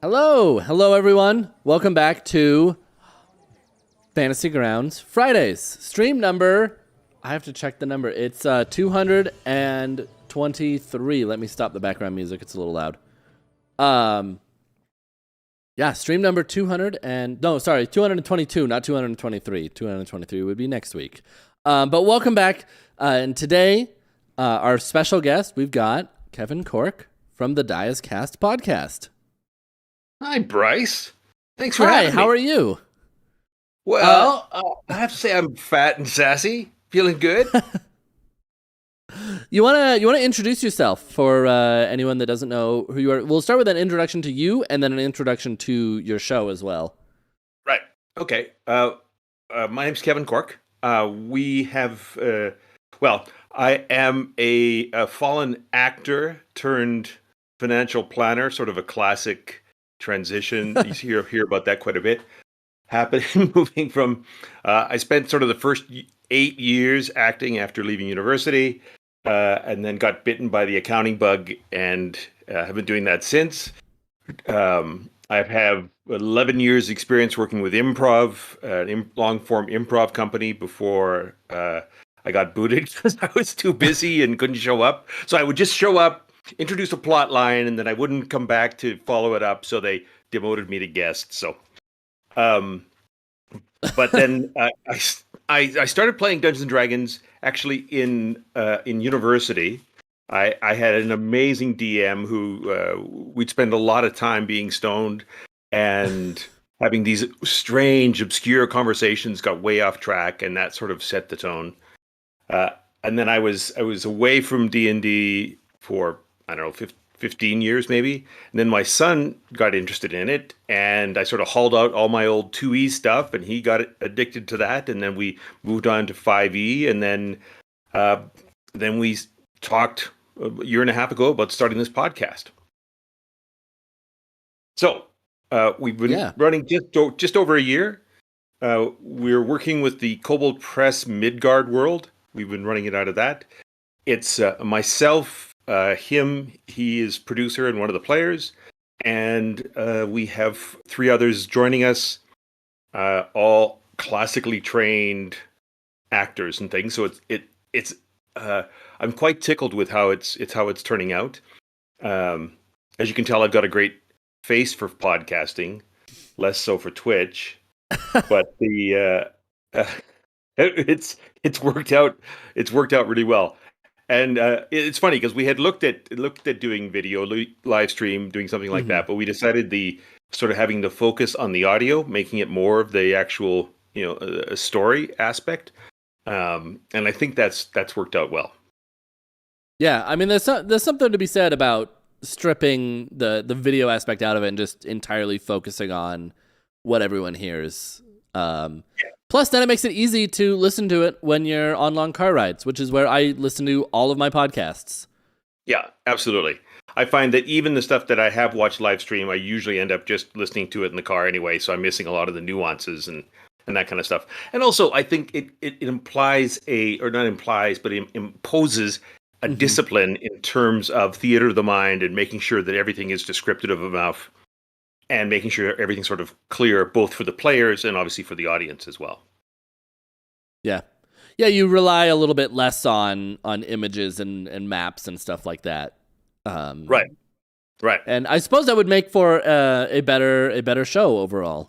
Hello everyone. Welcome back to Fantasy Grounds Fridays. Stream number, I have to check the number. It's 223. Let me stop the background music. It's a little loud. Stream number 222, not 223. 223 would be next week. But welcome back. And today, our special guest, we've got Kevin Cork from the Dias Cast podcast. Hi, Bryce. Thanks for having me. Hi, how are you? Well, I have to say I'm fat and sassy. Feeling good. You wanna introduce yourself for anyone that doesn't know who you are? We'll start with an introduction to you and then an introduction to your show as well. Right. Okay. My name's Kevin Cork. I am a fallen actor turned financial planner, sort of a classic transition. You hear about that quite a bit. Happening, moving from, I spent sort of the first 8 years acting after leaving university, and then got bitten by the accounting bug and have been doing that since. I have 11 years experience working with improv, long-form improv company before I got booted because I was too busy and couldn't show up. So I would just show up, introduce a plot line, and then I wouldn't come back to follow it up. So they demoted me to guest. So, but then I started playing Dungeons and Dragons actually in university. I had an amazing DM who we'd spend a lot of time being stoned and having these strange, obscure conversations, got way off track, and that sort of set the tone. And then I was away from D&D for, I don't know, 15 years maybe. And then my son got interested in it, and I sort of hauled out all my old 2E stuff, and he got addicted to that. And then we moved on to 5E, and then we talked a year and a half ago about starting this podcast. So we've been running just over a year. We're working with the Kobold Press Midgard World. We've been running it out of that. It's myself, him, he is producer and one of the players, and we have 3 others joining us, all classically trained actors and things. So it's I'm quite tickled with how it's turning out. As you can tell, I've got a great face for podcasting, less so for Twitch, but it's worked out really well. And it's funny because we had looked at doing video live stream, doing something like that, but we decided the sort of having the focus on the audio, making it more of the actual a story aspect, and I think that's worked out well. Yeah, I mean, there's something to be said about stripping the video aspect out of it and just entirely focusing on what everyone hears. Plus, then it makes it easy to listen to it when you're on long car rides, which is where I listen to all of my podcasts. Yeah, absolutely. I find that even the stuff that I have watched live stream, I usually end up just listening to it in the car anyway, so I'm missing a lot of the nuances and that kind of stuff. And also, I think it imposes a discipline in terms of theater of the mind and making sure that everything is descriptive enough and making sure everything's sort of clear, both for the players and obviously for the audience as well. Yeah. Yeah, you rely a little bit less on images and maps and stuff like that. Right. And I suppose that would make for a better show overall.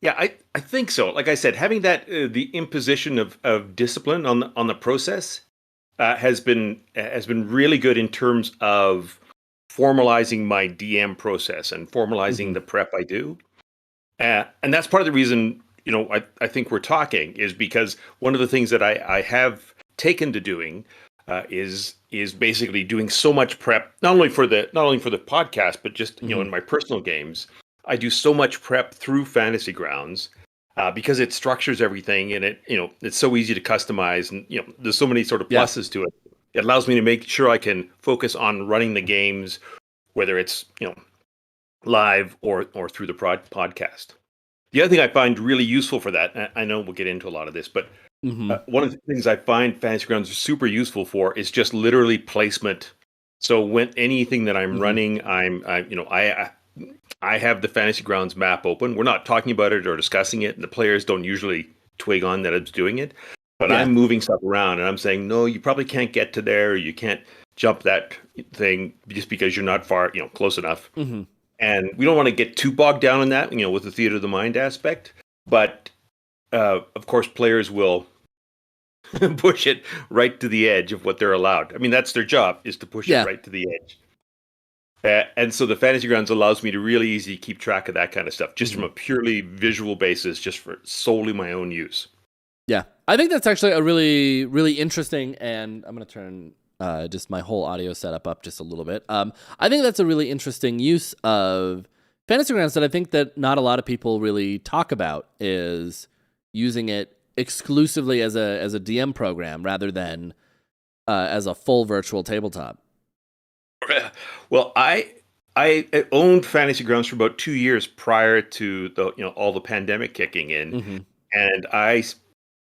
Yeah, I think so. Like I said, having that the imposition of discipline on the process has been really good in terms of formalizing my DM process and formalizing the prep I do. And that's part of the reason, I think we're talking is because one of the things that I have taken to doing is basically doing so much prep, not only for the podcast, but just, in my personal games. I do so much prep through Fantasy Grounds because it structures everything and it's so easy to customize and, there's so many sort of pluses to it. It allows me to make sure I can focus on running the games, whether it's, live or through the podcast. The other thing I find really useful for that, and I know we'll get into a lot of this, but one of the things I find Fantasy Grounds are super useful for is just literally placement. So when anything that I'm running, I have the Fantasy Grounds map open. We're not talking about it or discussing it, and the players don't usually twig on that it's doing it. But Yeah. I'm moving stuff around, and I'm saying, no, you probably can't get to there. Or you can't jump that thing just because you're not far, close enough. Mm-hmm. And we don't want to get too bogged down in that, with the theater of the mind aspect. But of course, players will push it right to the edge of what they're allowed. I mean, that's their job, is to push it right to the edge. And so the Fantasy Grounds allows me to really easily keep track of that kind of stuff, just from a purely visual basis, just for solely my own use. Yeah, I think that's actually a really, really interesting, and I'm going to turn just my whole audio setup up just a little bit. I think that's a really interesting use of Fantasy Grounds that I think that not a lot of people really talk about, is using it exclusively as a DM program rather than as a full virtual tabletop. Well, I owned Fantasy Grounds for about 2 years prior to the all the pandemic kicking in, and I,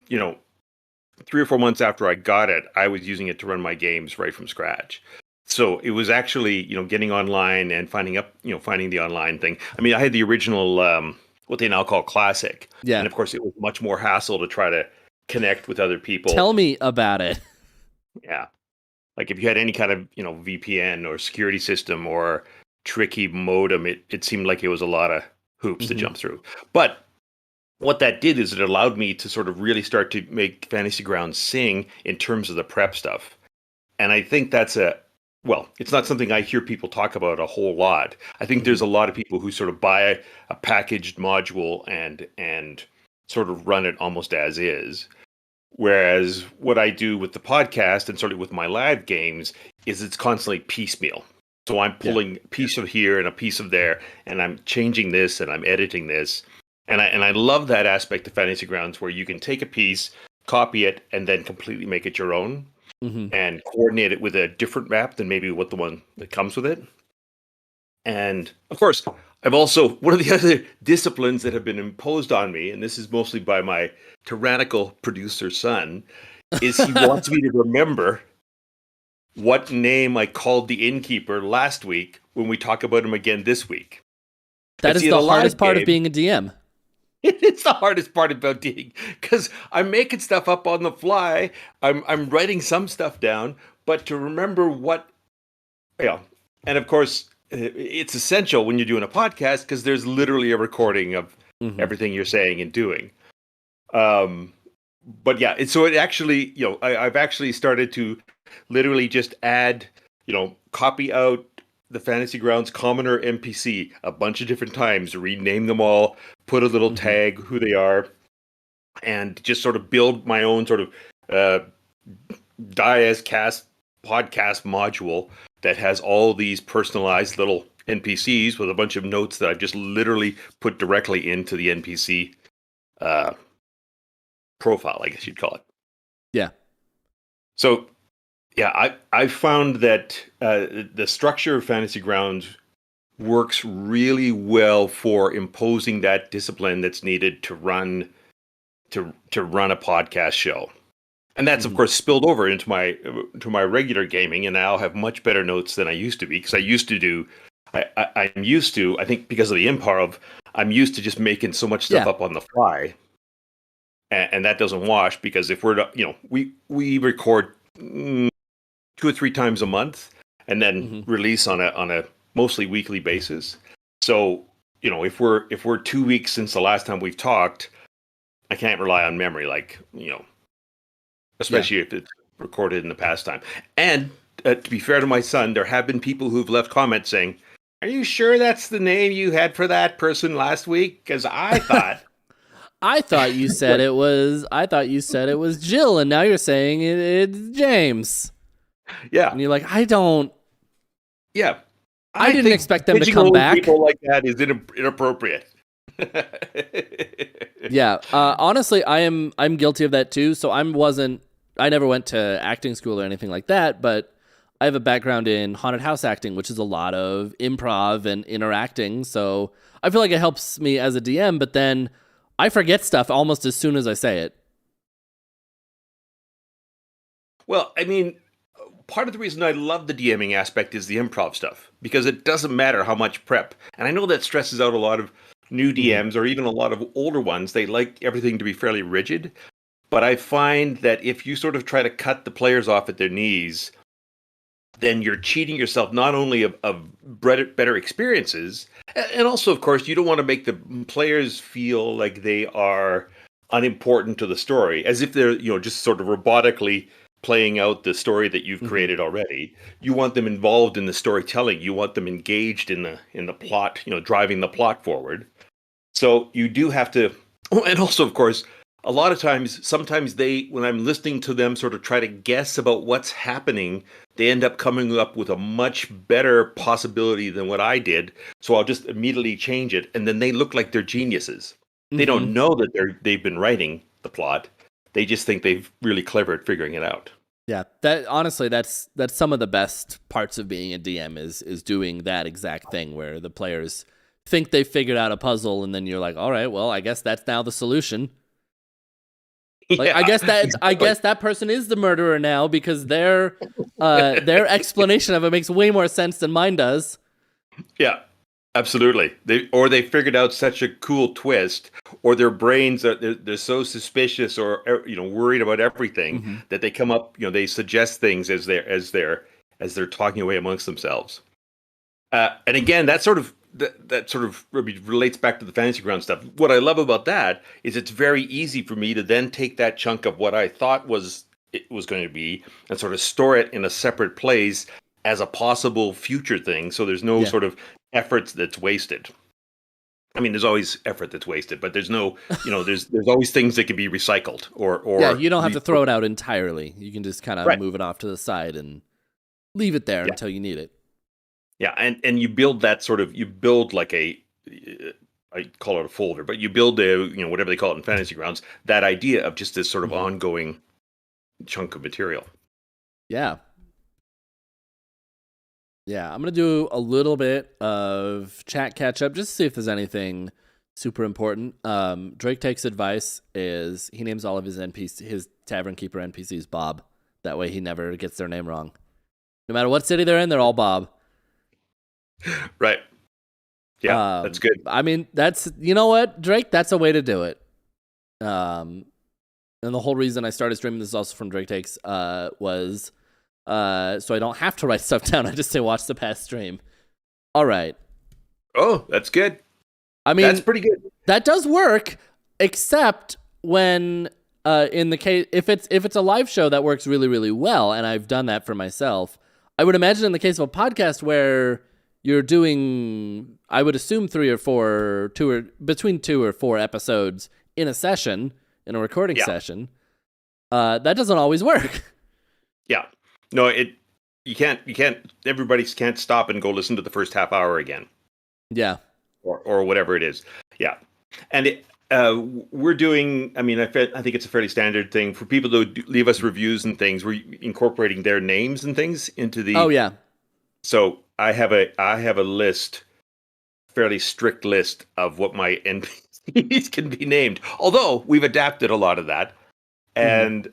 3 or 4 months after I got it, I was using it to run my games right from scratch. So it was actually getting online and finding the online thing. I mean, I had the original what they now call Classic, and of course it was much more hassle to try to connect with other people. Tell me about it. Yeah. Like if you had any kind of, VPN or security system or tricky modem, it seemed like it was a lot of hoops to jump through. But what that did is it allowed me to sort of really start to make Fantasy Grounds sing in terms of the prep stuff. And I think that's it's not something I hear people talk about a whole lot. I think there's a lot of people who sort of buy a packaged module and sort of run it almost as is. Whereas what I do with the podcast and sort of with my live games is it's constantly piecemeal. So I'm pulling a piece of here and a piece of there, and I'm changing this and I'm editing this. And I love that aspect of Fantasy Grounds where you can take a piece, copy it, and then completely make it your own and coordinate it with a different map than maybe what the one that comes with it. And of course, I've also, one of the other disciplines that have been imposed on me, and this is mostly by my tyrannical producer son, is he wants me to remember what name I called the innkeeper last week when we talk about him again this week. That is the hardest part of being a DM. It's the hardest part about DMing, because I'm making stuff up on the fly. I'm writing some stuff down, but to remember what, and of course, it's essential when you're doing a podcast because there's literally a recording of everything you're saying and doing. But yeah, so it actually, I've actually started to literally just add, copy out the Fantasy Grounds commoner NPC a bunch of different times, rename them all, put a little tag who they are, and just sort of build my own sort of Diascast podcast module that has all these personalized little NPCs with a bunch of notes that I've just literally put directly into the NPC profile, I guess you'd call it. Yeah. So, yeah, I found that the structure of Fantasy Grounds works really well for imposing that discipline that's needed to run a podcast show. And that's, of course, spilled over into my regular gaming, and now I'll have much better notes than I used to be, because I'm used to, I think because of the improv, I'm used to just making so much stuff up on the fly, and that doesn't wash, because if we're, we record 2 or 3 times a month, and then release on a mostly weekly basis. So, if we're 2 weeks since the last time we've talked, I can't rely on memory, like, especially if it's recorded in the past time. And to be fair to my son, there have been people who've left comments saying, "Are you sure that's the name you had for that person last week? Because I thought." I thought you said it was Jill, and now you're saying it's James. Yeah. And you're like, I don't. Yeah. I didn't expect them to come back. People like that is inappropriate. Yeah. Honestly, I'm guilty of that too. So I never went to acting school or anything like that, but I have a background in haunted house acting, which is a lot of improv and interacting. So I feel like it helps me as a DM, but then I forget stuff almost as soon as I say it. Well, I mean, part of the reason I love the DMing aspect is the improv stuff, because it doesn't matter how much prep. And I know that stresses out a lot of new DMs or even a lot of older ones. They like everything to be fairly rigid. But I find that if you sort of try to cut the players off at their knees, then you're cheating yourself not only of better experiences, and also, of course, you don't want to make the players feel like they are unimportant to the story, as if they're, just sort of robotically playing out the story that you've created already. You want them involved in the storytelling. You want them engaged in the plot, driving the plot forward. So you do have to, and also, of course, a lot of times, sometimes when I'm listening to them sort of try to guess about what's happening, they end up coming up with a much better possibility than what I did. So I'll just immediately change it. And then they look like they're geniuses. They don't know that they've been writing the plot. They just think they're really clever at figuring it out. Yeah, that's some of the best parts of being a DM is doing that exact thing where the players think they figured out a puzzle, and then you're like, all right, well, I guess that's now the solution. Like, yeah, I guess that person is the murderer now, because their explanation of it makes way more sense than mine does. Yeah, absolutely. They figured out such a cool twist, or their brains they're so suspicious or worried about everything that they come up, they suggest things as they're talking away amongst themselves. And again, that sort of relates back to the Fantasy Ground stuff. What I love about that is it's very easy for me to then take that chunk of what I thought it was going to be and sort of store it in a separate place as a possible future thing. So there's no sort of effort that's wasted. I mean, there's always effort that's wasted, but there's no, there's always things that can be recycled or you don't have to throw it out entirely. You can just kind of move it off to the side and leave it there until you need it. Yeah, and you build like I call it a folder, but you build whatever they call it in Fantasy Grounds, that idea of just this sort of ongoing chunk of material. Yeah. Yeah, I'm going to do a little bit of chat catch up just to see if there's anything super important. Drake Takes advice is he names all of his Tavern Keeper NPCs Bob. That way he never gets their name wrong. No matter what city they're in, they're all Bob. Right. Yeah, that's good. I mean, you know what, Drake, that's a way to do it. And the whole reason I started streaming this also from Drake Takes was so I don't have to write stuff down. I just say watch the past stream. All right. Oh, that's good. I mean, that's pretty good. That does work, except when in the case if it's a live show, that works really, really well, and I've done that for myself. I would imagine in the case of a podcast where you're doing, I would assume between 2 or 4 episodes in a session, in a recording session, that doesn't always work. Yeah. No, you can't, everybody can't stop and go listen to the first half hour again. Yeah. Or whatever it is. Yeah. And we're doing, I mean, I think it's a fairly standard thing for people to leave us reviews and things. We're incorporating their names and things into the. Oh, yeah. So I have a list, fairly strict list of what my NPCs can be named. Although we've adapted a lot of that, and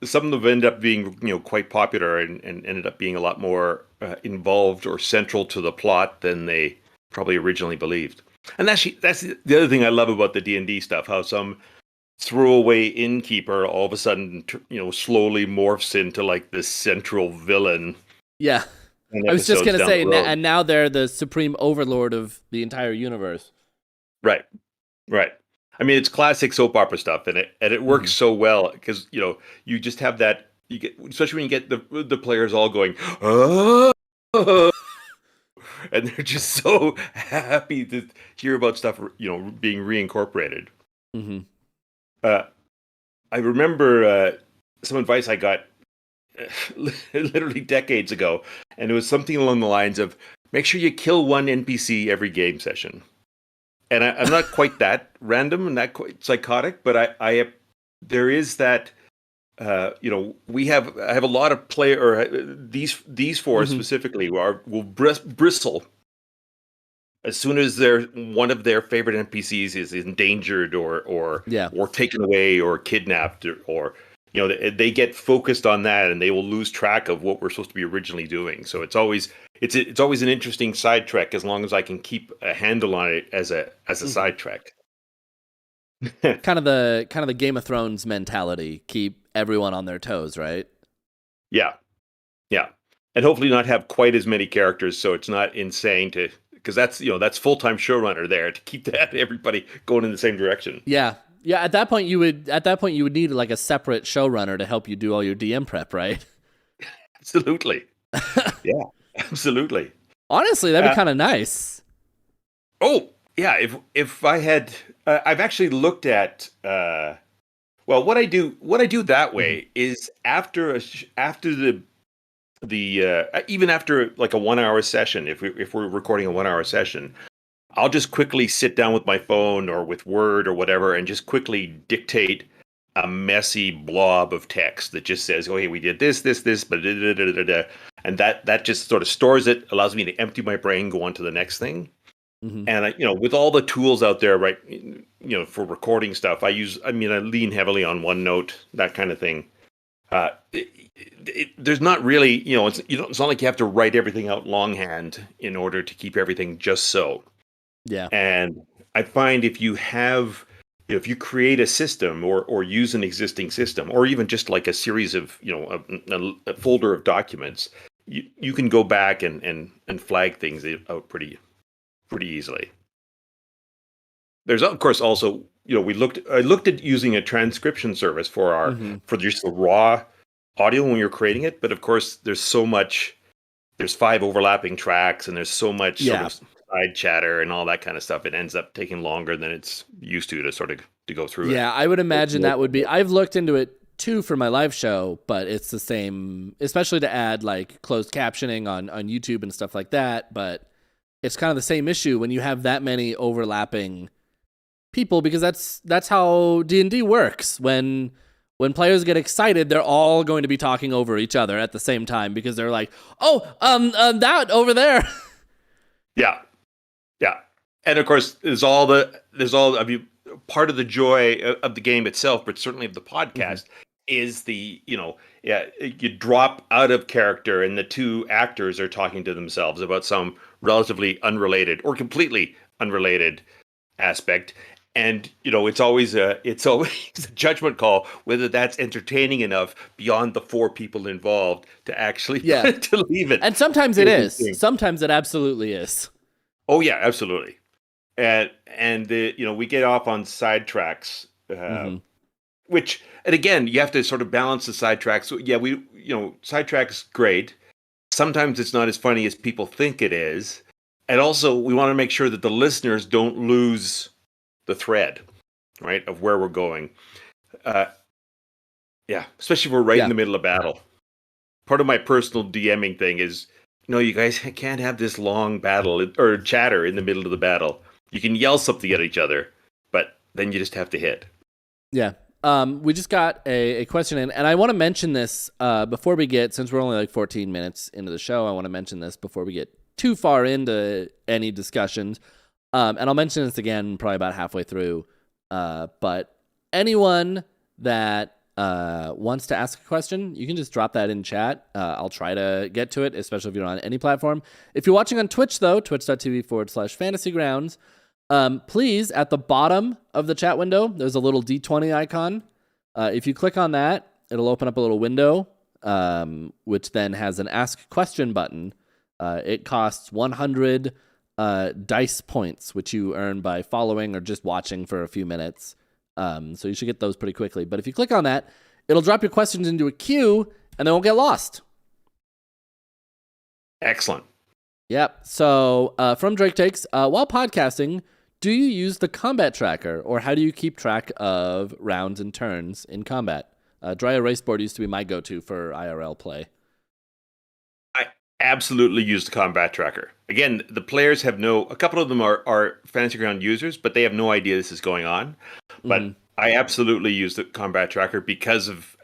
some of them end up being quite popular and ended up being a lot more involved or central to the plot than they probably originally believed. And that's the other thing I love about the D&D stuff. How some throwaway innkeeper all of a sudden slowly morphs into like this central villain. Yeah. I was just going to say, and now they're the supreme overlord of the entire universe. Right. I mean, it's classic soap opera stuff, and it works so well because you just have that. You get, especially when you get the players all going, oh, and they're just so happy to hear about stuff being reincorporated. I remember some advice I got literally decades ago, and it was something along the lines of make sure you kill one NPC every game session. And I'm not quite that random and that quite psychotic, but I there is that I have a lot of these four specifically will bristle as soon as one of their favorite NPCs is endangered or taken away or kidnapped or they get focused on that, and they will lose track of what we're supposed to be originally doing. So it's always an interesting side trek as long as I can keep a handle on it as a side trek. kind of the Game of Thrones mentality, keep everyone on their toes, right? Yeah, and hopefully not have quite as many characters, so it's not insane because that's full-time showrunner there to keep everybody going in the same direction. Yeah. At that point you would need like a separate showrunner to help you do all your DM prep, right? Absolutely. Yeah, absolutely. Honestly, that'd be kind of nice. Oh yeah, if I had, I've actually looked at. Well, what I do that way is after even after like a 1 hour session, if we're recording a 1 hour session, I'll just quickly sit down with my phone or with Word or whatever and just quickly dictate a messy blob of text that just says, "Oh, hey, we did this, but and that just sort of stores it, allows me to empty my brain, go on to the next thing." And with all the tools out there, right, for recording stuff, I lean heavily on OneNote, that kind of thing. There's not really, it's not like you have to write everything out longhand in order to keep everything just so. Yeah. And I find if you create a system or use an existing system, or even just like a series of, a folder of documents, you can go back and flag things out pretty easily. There's of course also, I looked at using a transcription service for just the raw audio when you're creating it, but of course there's 5 overlapping tracks and there's so much sort of side chatter and all that kind of stuff. It ends up taking longer than it's used to sort of to go through it. Yeah, I would imagine that would be. I've looked into it too for my live show, but it's the same, especially to add like closed captioning on YouTube and stuff like that. But it's kind of the same issue when you have that many overlapping people, because that's how D&D works. When players get excited, they're all going to be talking over each other at the same time because they're like, that over there. Yeah. And of course, there's all part of the joy of the game itself, but certainly of the podcast is you drop out of character and the two actors are talking to themselves about some relatively unrelated or completely unrelated aspect. And, it's always a judgment call whether that's entertaining enough beyond the 4 people involved to actually to leave it. And sometimes it is. Sometimes it absolutely is. Oh yeah, absolutely. And we get off on sidetracks, which, and again, you have to sort of balance the sidetracks. So yeah, sidetracks great. Sometimes it's not as funny as people think it is. And also we want to make sure that the listeners don't lose the thread, right, of where we're going. Especially if we're right in the middle of battle. Part of my personal DMing thing is, no, you guys can't have this long battle or chatter in the middle of the battle. You can yell something at each other, but then you just have to hit. Yeah. We just got a question in, and I want to mention this before we get, since we're only like 14 minutes into the show, I want to mention this before we get too far into any discussions. And I'll mention this again probably about halfway through. But anyone that wants to ask a question, you can just drop that in chat. I'll try to get to it, especially if you're on any platform. If you're watching on Twitch, though, twitch.tv/fantasygrounds, please, at the bottom of the chat window, there's a little D20 icon. If you click on that, it'll open up a little window, which then has an Ask Question button. It costs 100 dice points, which you earn by following or just watching for a few minutes. So you should get those pretty quickly. But if you click on that, it'll drop your questions into a queue, and they won't get lost. Excellent. Yep. So from Drake Takes, while podcasting, do you use the combat tracker, or how do you keep track of rounds and turns in combat? Dry Erase Board used to be my go-to for IRL play. I absolutely use the combat tracker. Again, the players have a couple of them are Fantasy Ground users, but they have no idea this is going on. But I absolutely use the combat tracker because of,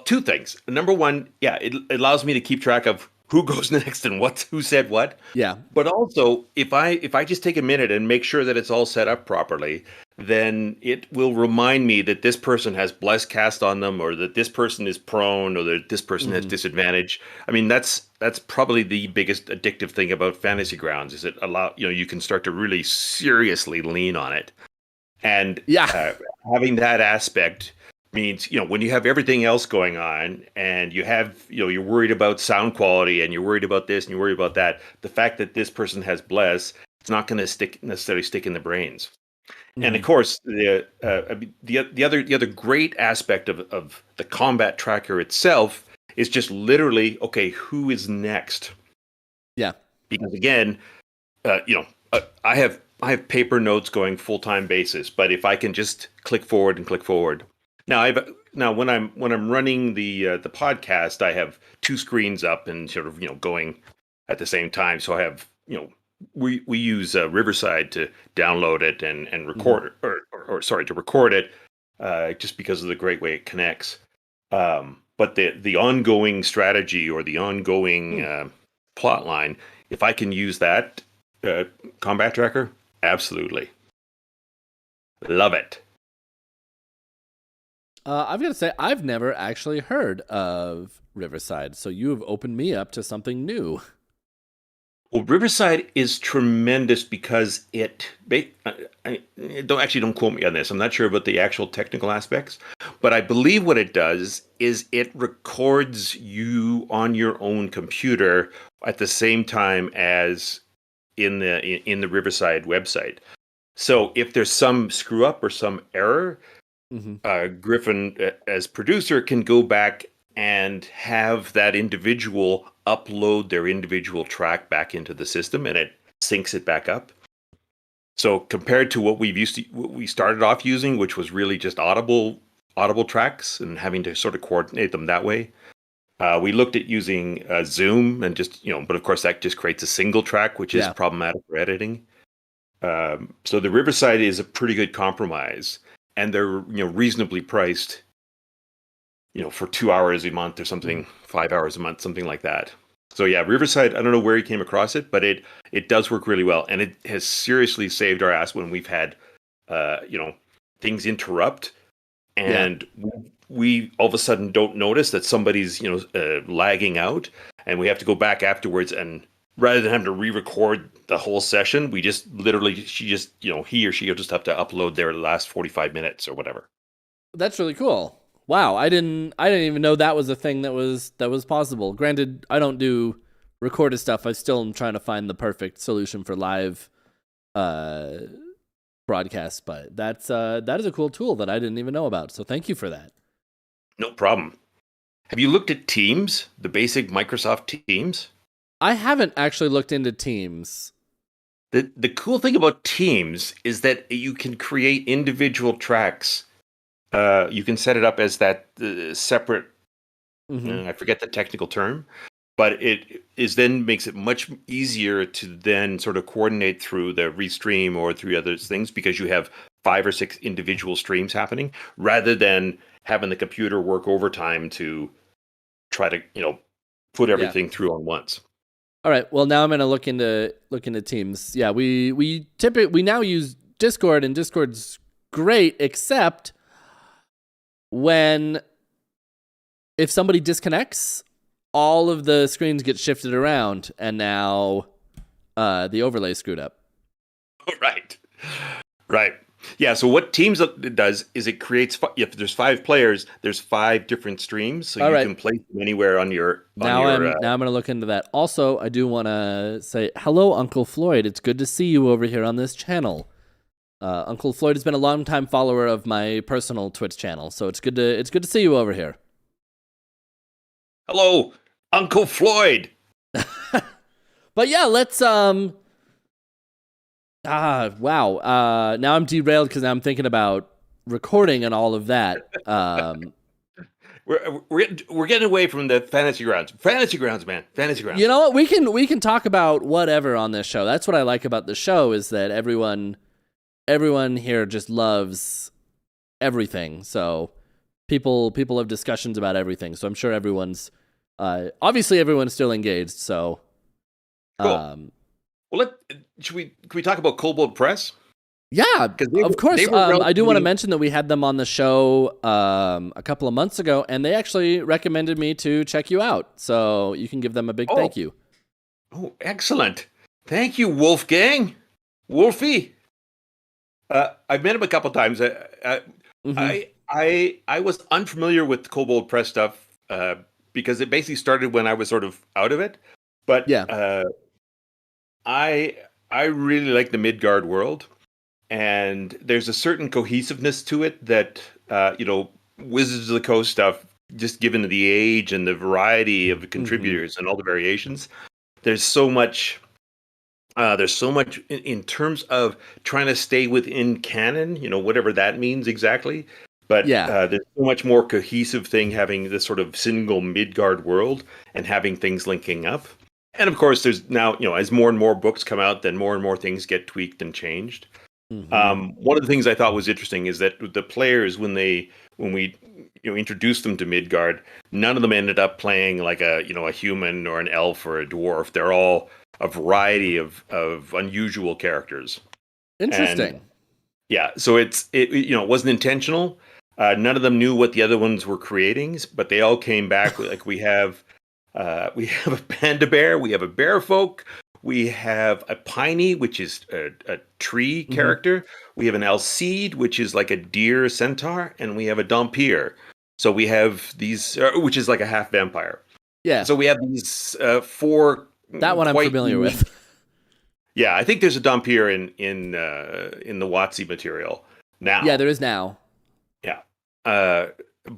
2 things. Number one, it allows me to keep track of who goes next and who said what. Yeah. But also, if I just take a minute and make sure that it's all set up properly, then it will remind me that this person has blessed cast on them, or that this person is prone, or that this person has disadvantage. I mean, that's probably the biggest addictive thing about Fantasy Grounds, is you can start to really seriously lean on it. And having that aspect means, when you have everything else going on, and you have, you're worried about sound quality, and you're worried about this and you're worried about that, the fact that this person has bless, it's not going to necessarily stick in the brains. And of course, the other great aspect of the combat tracker itself is just literally, okay, who is next? Yeah. Because again, I have paper notes going full-time basis, but if I can just click forward and click forward. Now when I'm running the podcast, I have two screens up and sort of going at the same time. So I have we use Riverside to download it and record it, or sorry, to record it, just because of the great way it connects. But the ongoing strategy, or the ongoing plot line, if I can use that combat tracker, absolutely love it. I've got to say, I've never actually heard of Riverside, so you have opened me up to something new. Well, Riverside is tremendous because don't quote me on this. I'm not sure about the actual technical aspects, but I believe what it does is it records you on your own computer at the same time as in the Riverside website. So if there's some screw up or some error, Griffin, as producer, can go back and have that individual upload their individual track back into the system, and it syncs it back up. So compared to what we started off using, which was really just audible tracks and having to sort of coordinate them that way, we looked at using Zoom, and just but of course that just creates a single track, which is problematic for editing. So the Riverside is a pretty good compromise, and they're reasonably priced. For 2 hours a month or something, 5 hours a month, something like that. So yeah, Riverside, I don't know where he came across it, but it does work really well. And it has seriously saved our ass when we've had, things interrupt, and we all of a sudden don't notice that somebody's, lagging out, and we have to go back afterwards, and rather than having to re-record the whole session, we just literally, he or she will just have to upload their last 45 minutes or whatever. That's really cool. Wow, I didn't even know that was a thing that was possible. Granted, I don't do recorded stuff. I still am trying to find the perfect solution for live broadcasts, but that is a cool tool that I didn't even know about. So thank you for that. No problem. Have you looked at Teams, the basic Microsoft Teams? I haven't actually looked into Teams. The cool thing about Teams is that you can create individual tracks. You can set it up as that separate, I forget the technical term, but it makes it much easier to then sort of coordinate through the Restream or through other things, because you have 5 or 6 individual streams happening, rather than having the computer work overtime to try to, put everything through on once. All right. Well, now I'm going to look into Teams. Yeah, we now use Discord, and Discord's great, except if somebody disconnects, all of the screens get shifted around, and now the overlay screwed up. Right. Yeah, so what Teams does is it creates, if there's 5 players, there's 5 different streams, so you can place them anywhere on your... Now I'm going to look into that. Also, I do want to say, hello, Uncle Floyd. It's good to see you over here on this channel. Uncle Floyd has been a long-time follower of my personal Twitch channel, so it's good to see you over here. Hello, Uncle Floyd. But yeah, let's wow. Now I'm derailed because I'm thinking about recording and all of that. We're getting away from the Fantasy Grounds. Fantasy Grounds, man. Fantasy Grounds. You know what? We can talk about whatever on this show. That's what I like about the show, is that everyone here just loves everything. So people have discussions about everything. So I'm sure everyone's Obviously, everyone's still engaged, so Cool. Well, can we talk about Kobold Press? Yeah, Because of course. they were I do want to relatively. mention that we had them on the show a couple of months ago, and they actually recommended me to check you out. So you can give them a big thank Oh, you. excellent! Thank you, Wolfgang, Wolfie. I've met him a couple times. Hmm. I was unfamiliar with Kobold Press stuff because it basically started when I was sort of out of it. But Yeah. I I really like the Midgard world, and there's a certain cohesiveness to it that Wizards of the Coast stuff. Just given the age and the variety of Hmm. contributors and all the variations, there's so much. There's so much in terms of trying to stay within canon, whatever that means exactly. But Yeah. there's so much more cohesive thing having this sort of single Midgard world and having things linking up. And of course, there's now, as more and more books come out, then more and more things get tweaked and changed. Hmm. One of the things I thought was interesting is that the players, when we introduced them to Midgard, none of them ended up playing like a human or an elf or a dwarf. They're all a variety of unusual characters, and Interesting. yeah, so it wasn't intentional. None of them knew what the other ones were creating, but they all came back. Like we have a panda bear, we have a bear folk, we have a piney, which is a tree Hmm. character. We have an Alcide, which is like a deer centaur, and we have a Dhampir. So we have these, which is like a half vampire. Yeah, So we have these four that one I'm quite familiar unique. with. Yeah, I think there's a Dhampir in the WotC material Yeah, now. there is now. Yeah. Uh,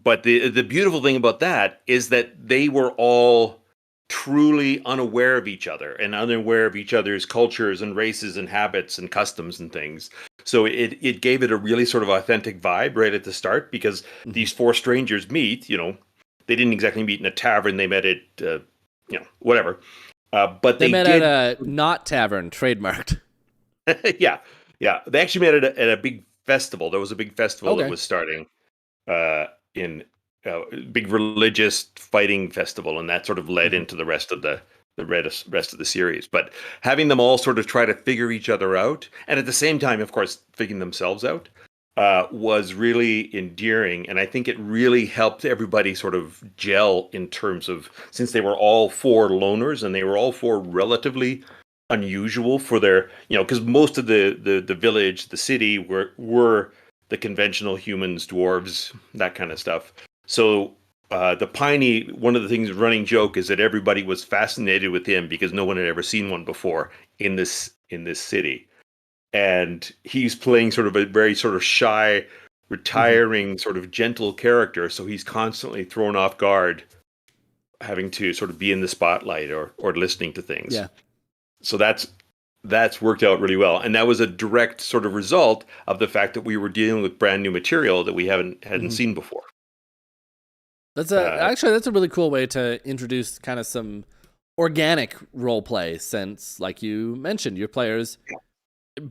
but the beautiful thing about that is that they were all truly unaware of each other and unaware of each other's cultures and races and habits and customs and things. So it gave it a really sort of authentic vibe right at the start because Hmm. these four strangers meet. They didn't exactly meet in a tavern. They met at whatever. But They they met at did. a not tavern, trademarked. Yeah, yeah. They actually met at a big festival. There was a big festival that Okay. was starting in big religious fighting festival, and that sort of led Hmm. into the rest of the series. But having them all sort of try to figure each other out, and at the same time, of course, figuring themselves out, was really endearing, and I think it really helped everybody sort of gel in terms of since they were all four loners and they were all four relatively unusual for their because most of the village the city were the conventional humans, dwarves, that kind of stuff. So the piney, one of the things running joke is that everybody was fascinated with him because no one had ever seen one before in this city, and he's playing sort of a very sort of shy, Hmm. retiring, sort of gentle character. So he's constantly thrown off guard, having to sort of be in the spotlight or listening to things. Yeah. So that's worked out really well, and that was a direct sort of result of the fact that we were dealing with brand new material that we hadn't Hmm. seen before. That's a really cool way to introduce kind of some organic role play since, like you mentioned, your players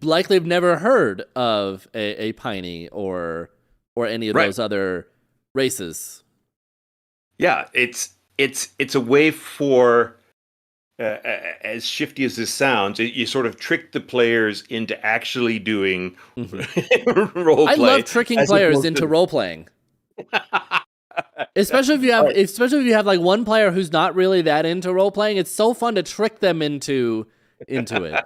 likely have never heard of a piney or any of Right. those other races. Yeah, it's a way for as shifty as this sounds, you sort of trick the players into actually doing Hmm. role I love play tricking as players opposed into to. role playing, especially Right. if you have like one player who's not really that into role playing. It's so fun to trick them into it.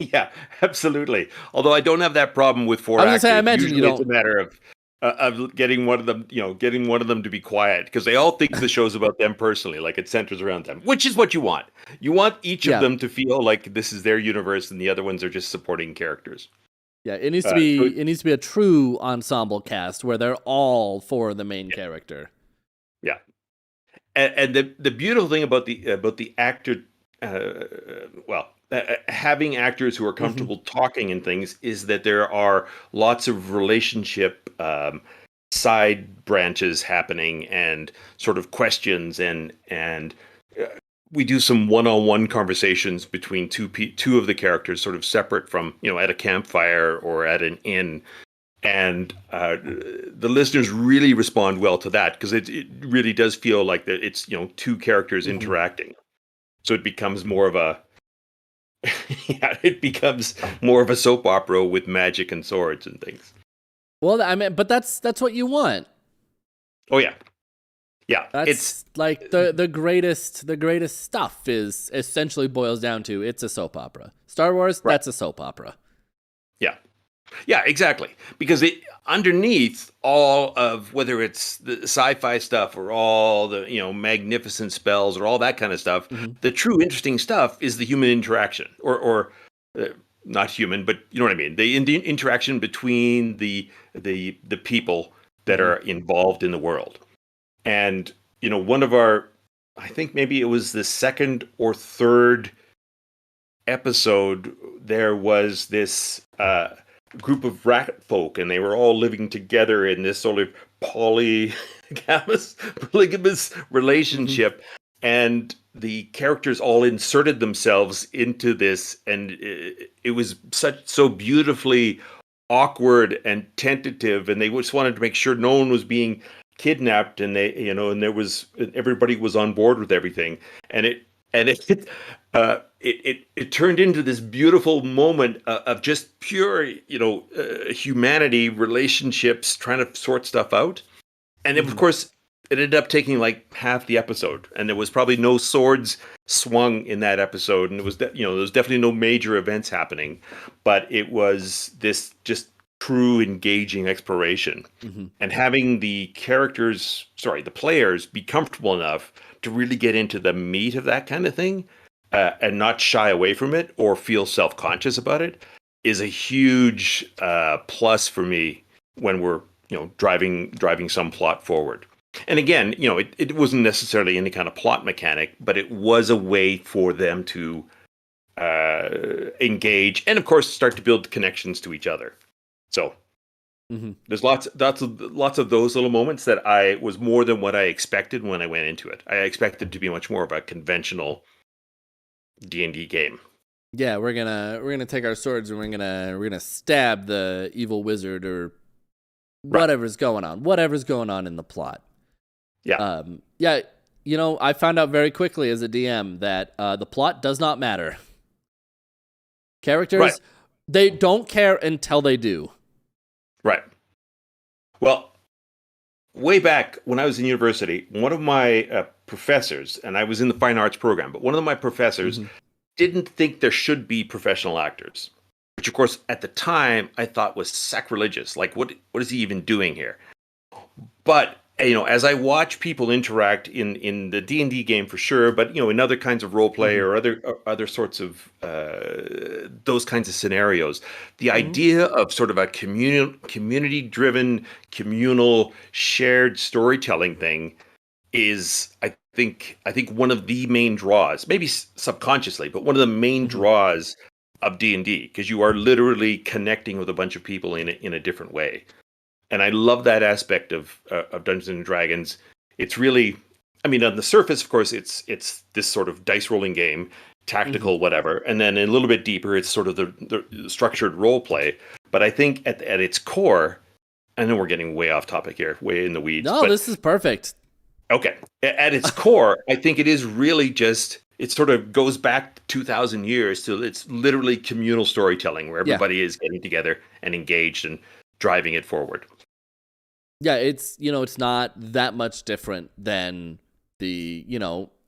Yeah, absolutely. Although I don't have that problem with I four was gonna say, I actors. imagine you Usually it's a don't. matter of getting one of them, getting one of them to be quiet because they all think the show's about them personally, like it centers around them, which is what you want. You want each of Yeah, them to feel like this is their universe and the other ones are just supporting characters. yeah. It needs to So be a true ensemble cast where they're all for the main yeah, character. yeah. And the beautiful thing about the actor, having actors who are Hmm. comfortable talking and things is that there are lots of relationship side branches happening and sort of questions and uh, we do some one-on-one conversations between two of the characters, sort of separate from at a campfire or at an inn, and the listeners really respond well to that because it really does feel like that it's two characters interacting, so it becomes more of a yeah, it becomes more of a soap opera with magic and swords and things. Well, I mean, but that's what you want. Oh yeah, yeah. That's It's like the greatest stuff is essentially boils down to it's a soap opera. Star Wars, right. That's a soap opera. Yeah. Yeah, exactly. Because underneath all of whether it's the sci-fi stuff or all the magnificent spells or all that kind of stuff, the true interesting stuff is the human interaction, or not human, but you know what I mean. The interaction between the people that are involved in the world. And one of our, I think maybe it was the second or third episode, there was this group of rat folk, and they were all living together in this sort of polygamous relationship, and the characters all inserted themselves into this, and it was so beautifully awkward and tentative, and they just wanted to make sure no one was being kidnapped, and they and there was everybody was on board with everything, and it turned into this beautiful moment of just pure, humanity, relationships, trying to sort stuff out. And of course, it ended up taking like half the episode, and there was probably no swords swung in that episode, and it was there was definitely no major events happening, but it was this just true engaging exploration, and having the players be comfortable enough to really get into the meat of that kind of thing. And not shy away from it or feel self-conscious about it is a huge plus for me when we're driving some plot forward. And again, it wasn't necessarily any kind of plot mechanic, but it was a way for them to engage and, of course, start to build connections to each other. So there's lots of those little moments that was more than what I expected when I went into it. I expected to be much more of a conventional D&D game. Yeah, we're gonna take our swords and we're gonna stab the evil wizard or whatever's going on in the plot. Yeah. Yeah. I found out very quickly as a DM that the plot does not matter. Characters, they don't care until they do. Right. Well, way back when I was in university, one of my professors, and I was in the fine arts program, but one of my professors didn't think there should be professional actors, which of course at the time I thought was sacrilegious. Like, what is he even doing here? But as I watch people interact in the D&D game for sure, but in other kinds of role play or other sorts of those kinds of scenarios, the idea of sort of a community driven, communal, shared storytelling thing is, I think one of the main draws, maybe subconsciously, but one of the main draws of D&D, because you are literally connecting with a bunch of people in a different way. And I love that aspect of Dungeons and Dragons. It's really, I mean, on the surface, of course, it's this sort of dice rolling game, tactical, whatever. And then a little bit deeper, it's sort of the structured role play. But I think at its core, I know we're getting way off topic here, way in the weeds. No, this is perfect. Okay. At its core, I think it is really just, it sort of goes back 2,000 years to, it's literally communal storytelling where everybody is getting together and engaged and driving it forward. Yeah, it's it's not that much different than the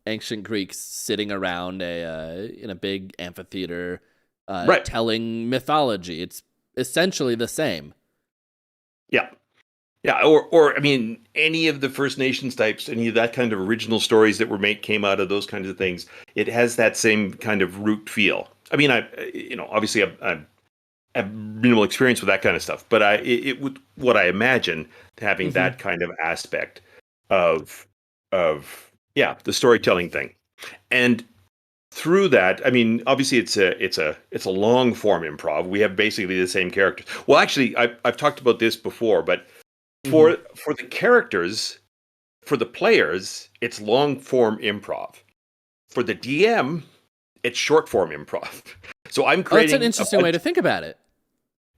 ancient Greeks sitting around in a big amphitheater telling mythology. It's essentially the same. Yeah. Yeah, or I mean, any of the First Nations types, any of that kind of original stories that came out of those kinds of things, it has that same kind of root feel. I mean, obviously I have minimal experience with that kind of stuff, but it would, what I imagine having that kind of aspect of the storytelling thing, and through that, I mean, obviously it's a long form improv. We have basically the same characters. Well, actually, I've talked about this before, but for the characters, for the players, it's long form improv. For the DM, it's short form improv. So I'm creating. That's an interesting way to think about it.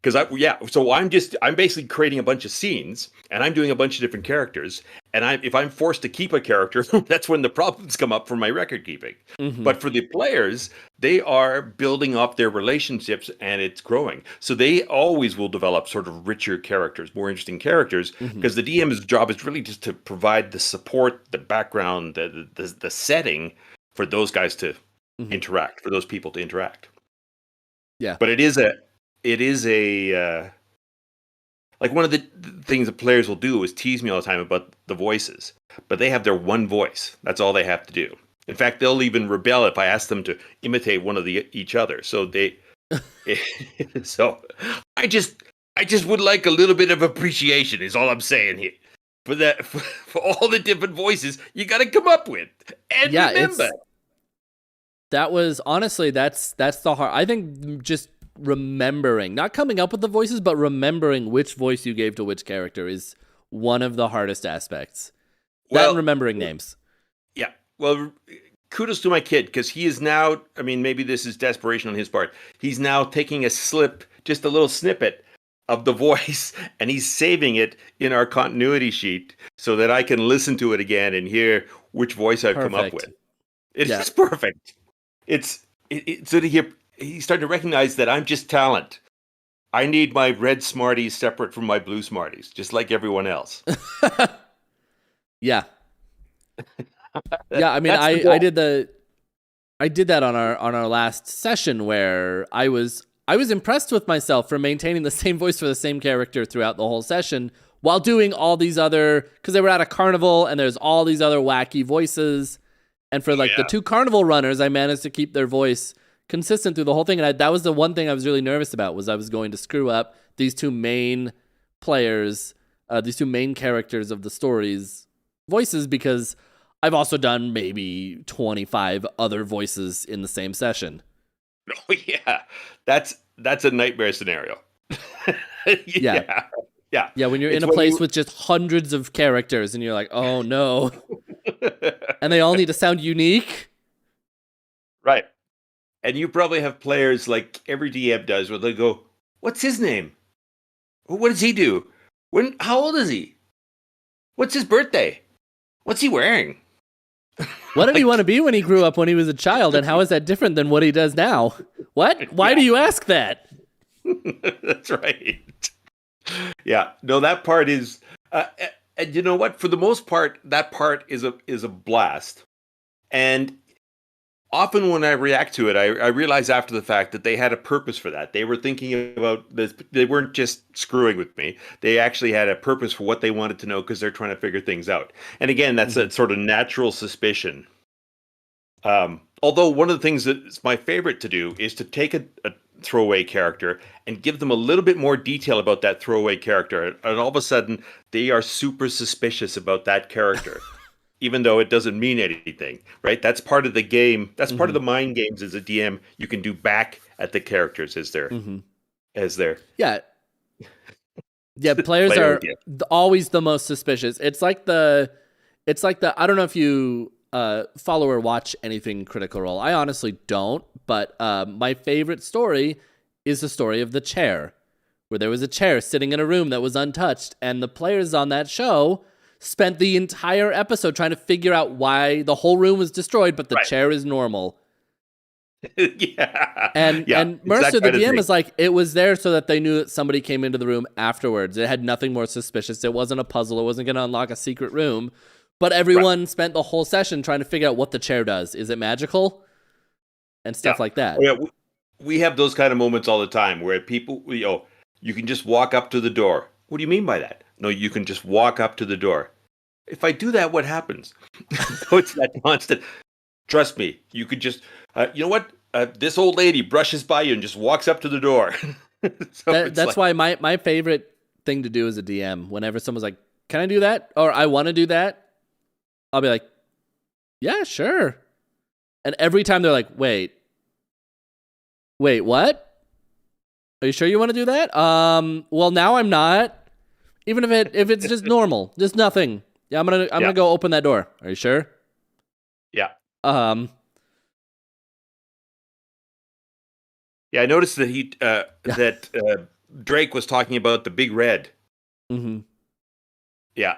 So I'm basically creating a bunch of scenes, and I'm doing a bunch of different characters. And if I'm forced to keep a character, that's when the problems come up for my record keeping. Mm-hmm. But for the players, they are building up their relationships, and it's growing. So they always will develop sort of richer characters, more interesting characters, Mm-hmm. because the DM's job is really just to provide the support, the background, the setting for those guys to Mm-hmm. interact, for those people to interact. Yeah. But it is a like one of the things that players will do is tease me all the time about the voices, but they have their one voice. That's all they have to do. In fact, they'll even rebel if I ask them to imitate one of each other. So I just would like a little bit of appreciation is all I'm saying here. For all the different voices you got to come up with. And Yeah, remember, that was honestly that's the hard. I think just remembering, not coming up with the voices, but remembering which voice you gave to which character is one of the hardest aspects. That and remembering names. Yeah. Well, kudos to my kid, because he is now, I mean, maybe this is desperation on his part. He's now taking just a little snippet of the voice, and he's saving it in our continuity sheet so that I can listen to it again and hear which voice I've come up with. It's perfect. So he's starting to recognize that I'm just talent. I need my red Smarties separate from my blue Smarties, just like everyone else. Yeah. Yeah, I mean, I did that on our last session where I was impressed with myself for maintaining the same voice for the same character throughout the whole session while doing all these other, because they were at a carnival and there's all these other wacky voices. And for the two carnival runners, I managed to keep their voice consistent through the whole thing. And that was the one thing I was really nervous about, was I was going to screw up these two main players, these two main characters of the stories' voices, because I've also done maybe 25 other voices in the same session. Oh yeah, that's a nightmare scenario. Yeah. When you're in a place with just hundreds of characters, and you're like, oh no, and they all need to sound unique. Right. And you probably have players like every DM does, where they go, "What's his name? What does he do? How old is he? What's his birthday? What's he wearing? What did he want to be when he grew up, when he was a child, and how is that different than what he does now? What? Why do you ask that?" That's right. Yeah. No, that part is, and you know what? For the most part, that part is a blast. And often when I react to it, I realize after the fact that they had a purpose for that. They were thinking about this. They weren't just screwing with me. They actually had a purpose for what they wanted to know, because they're trying to figure things out. And again, that's a sort of natural suspicion. Although one of the things that's my favorite to do is to take a throwaway character and give them a little bit more detail about that throwaway character. And all of a sudden, they are super suspicious about that character. Even though it doesn't mean anything, right? That's part of the game. That's part of the mind games as a DM. You can do back at the characters as their yeah. Players are always the most suspicious. It's like the I don't know if you follow or watch anything Critical Role. I honestly don't, but my favorite story is the story of The Chair, where there was a chair sitting in a room that was untouched, and the players on that show spent the entire episode trying to figure out why the whole room was destroyed, but the chair is normal. And Mercer, the DM, is like, it was there so that they knew that somebody came into the room afterwards. It had nothing more suspicious. It wasn't a puzzle. It wasn't going to unlock a secret room. But everyone spent the whole session trying to figure out what the chair does. Is it magical? And stuff like that. Oh, yeah, we have those kind of moments all the time where people, you can just walk up to the door. What do you mean by that? No, you can just walk up to the door. If I do that, what happens? So it's that constant. Trust me, you could just, you know what? This old lady brushes by you and just walks up to the door. That's why my favorite thing to do as a DM, whenever someone's like, can I do that? Or I want to do that, I'll be like, yeah, sure. And every time they're like, wait, what? Are you sure you want to do that? Well, now I'm not. Even if it's just normal, just nothing. Yeah, I'm gonna go open that door. Are you sure? Yeah. Yeah, I noticed that Drake was talking about the big red. Mm-hmm. Yeah,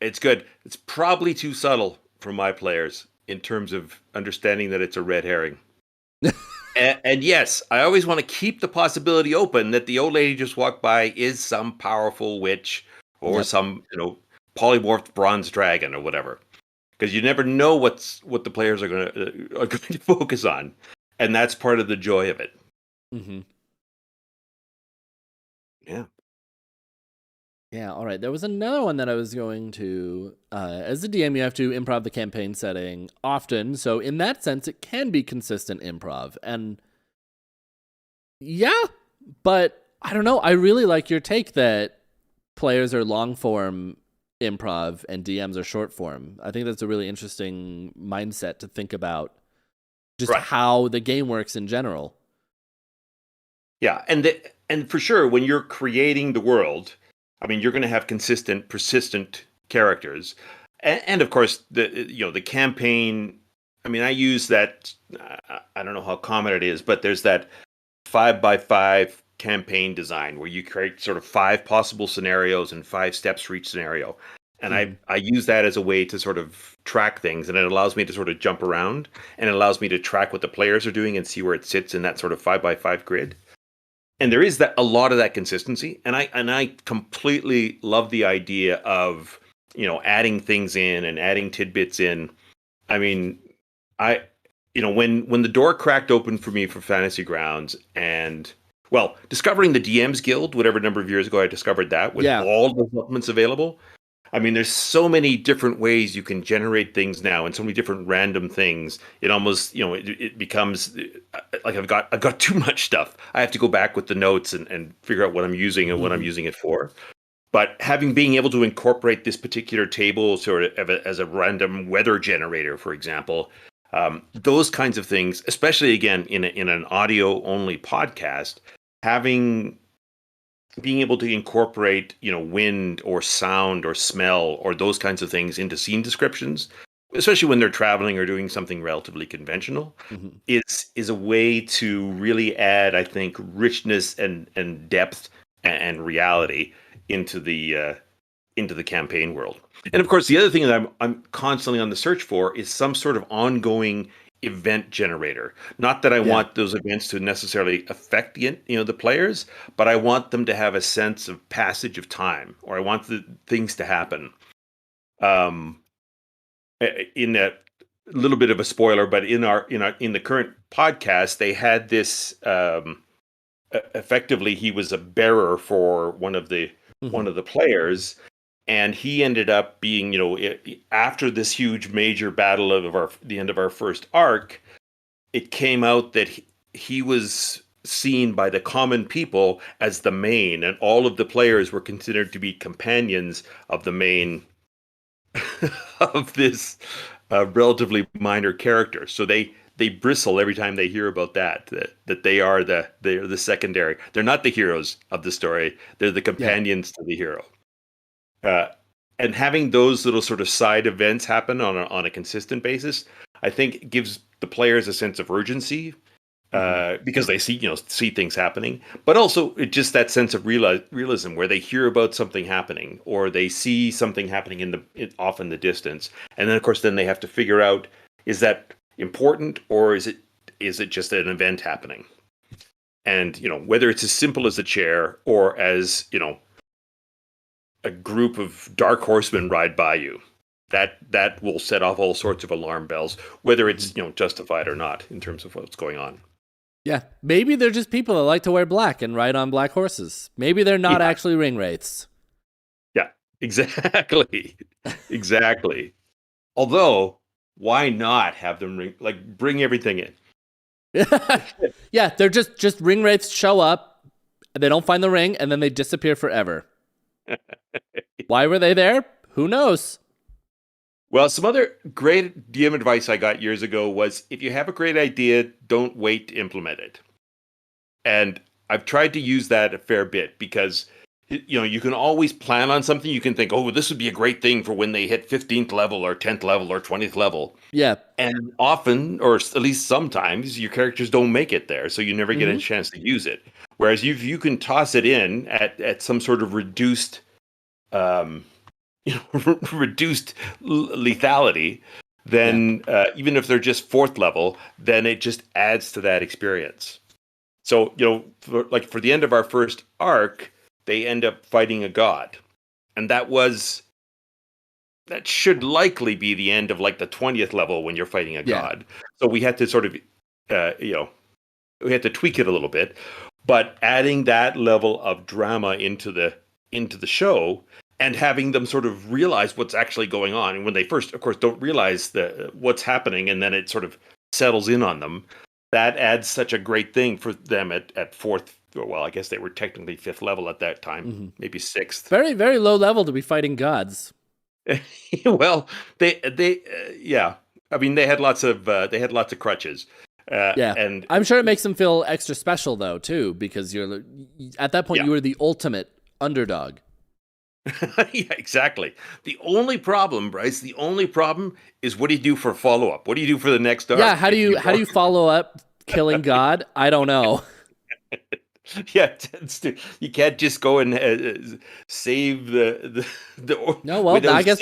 it's good. It's probably too subtle for my players in terms of understanding that it's a red herring. And yes, I always want to keep the possibility open that the old lady just walked by is some powerful witch or some, polymorphed bronze dragon or whatever. Because you never know what the players are going to focus on, and that's part of the joy of it. Mm-hmm. Yeah. Yeah, all right. There was another one that I was going to. As a DM, you have to improv the campaign setting often. So, in that sense, it can be consistent improv. And yeah, but I don't know. I really like your take that players are long form improv and DMs are short form. I think that's a really interesting mindset to think about just how the game works in general. Yeah. And for sure, when you're creating the world, I mean, you're going to have consistent, persistent characters, and of course, the campaign. I mean, I use that. I don't know how common it is, but there's that 5x5 campaign design where you create sort of 5 possible scenarios and 5 steps for each scenario, and I use that as a way to sort of track things, and it allows me to sort of jump around, and it allows me to track what the players are doing and see where it sits in that sort of 5x5 grid. And there is a lot of that consistency, and I completely love the idea of adding things in and adding tidbits in. I mean, when the door cracked open for me for Fantasy Grounds, and discovering the DM's Guild, whatever number of years ago I discovered that with all the supplements available. I mean, there's so many different ways you can generate things now, and so many different random things. It almost, it becomes like I've got too much stuff. I have to go back with the notes and figure out what I'm using and what I'm using it for. But being able to incorporate this particular table sort of as a random weather generator, for example, those kinds of things, especially again in an audio only podcast, being able to incorporate, wind or sound or smell or those kinds of things into scene descriptions, especially when they're traveling or doing something relatively conventional, is a way to really add, I think, richness and depth and reality into the campaign world. And of course, the other thing that I'm constantly on the search for is some sort of ongoing event generator. Not that I want those events to necessarily affect the players, but I want them to have a sense of passage of time, or I want the things to happen. In a little bit of a spoiler, but in the current podcast, they had this. Effectively, he was a bearer for one of the players. And he ended up being, after this huge major battle of the end of our first arc, it came out that he was seen by the common people as the main, and all of the players were considered to be companions of the main of this relatively minor character. So they bristle every time they hear about that they are the secondary. They're not the heroes of the story. They're the companions to the hero. And having those little sort of side events happen on a consistent basis, I think gives the players a sense of urgency because they see things happening, but also just that sense of realism where they hear about something happening or they see something happening off in the distance, and then of course they have to figure out, is that important or is it just an event happening? And whether it's as simple as a chair or as a group of dark horsemen ride by you, that will set off all sorts of alarm bells, whether it's justified or not in terms of what's going on. Yeah, maybe they're just people that like to wear black and ride on black horses. Maybe they're not actually ring wraiths. Yeah, exactly. Exactly. Although, why not have them bring everything in? Yeah, they're just ring wraiths show up, they don't find the ring, and then they disappear forever. Why were they there? Who knows? Well, some other great DM advice I got years ago was, if you have a great idea, don't wait to implement it. And I've tried to use that a fair bit because, you can always plan on something. You can think, oh, this would be a great thing for when they hit 15th level or 10th level or 20th level. Yeah. And often, or at least sometimes, your characters don't make it there. So you never get a chance to use it. Whereas you can toss it in at some sort of reduced, reduced lethality, then even if they're just fourth level, then it just adds to that experience. So, for the end of our first arc, they end up fighting a god. And that should likely be the end of like the 20th level when you're fighting a god. So we had to sort of, we had to tweak it a little bit, but adding that level of drama into the show and having them sort of realize what's actually going on. And when they first, of course, don't realize what's happening, and then it sort of settles in on them, that adds such a great thing for them at fourth. Well, I guess they were technically fifth level at that time, maybe sixth. Very, very low level to be fighting gods. Well, they yeah. I mean, they had lots of crutches. And I'm sure it makes them feel extra special though too, because you're at that point you were the ultimate underdog. Yeah, exactly. The only problem, Bryce, is what do you do for follow up? What do you do for the next arc? Yeah, how do you follow up killing God? I don't know. Yeah, you can't just go and save the. No, well, I guess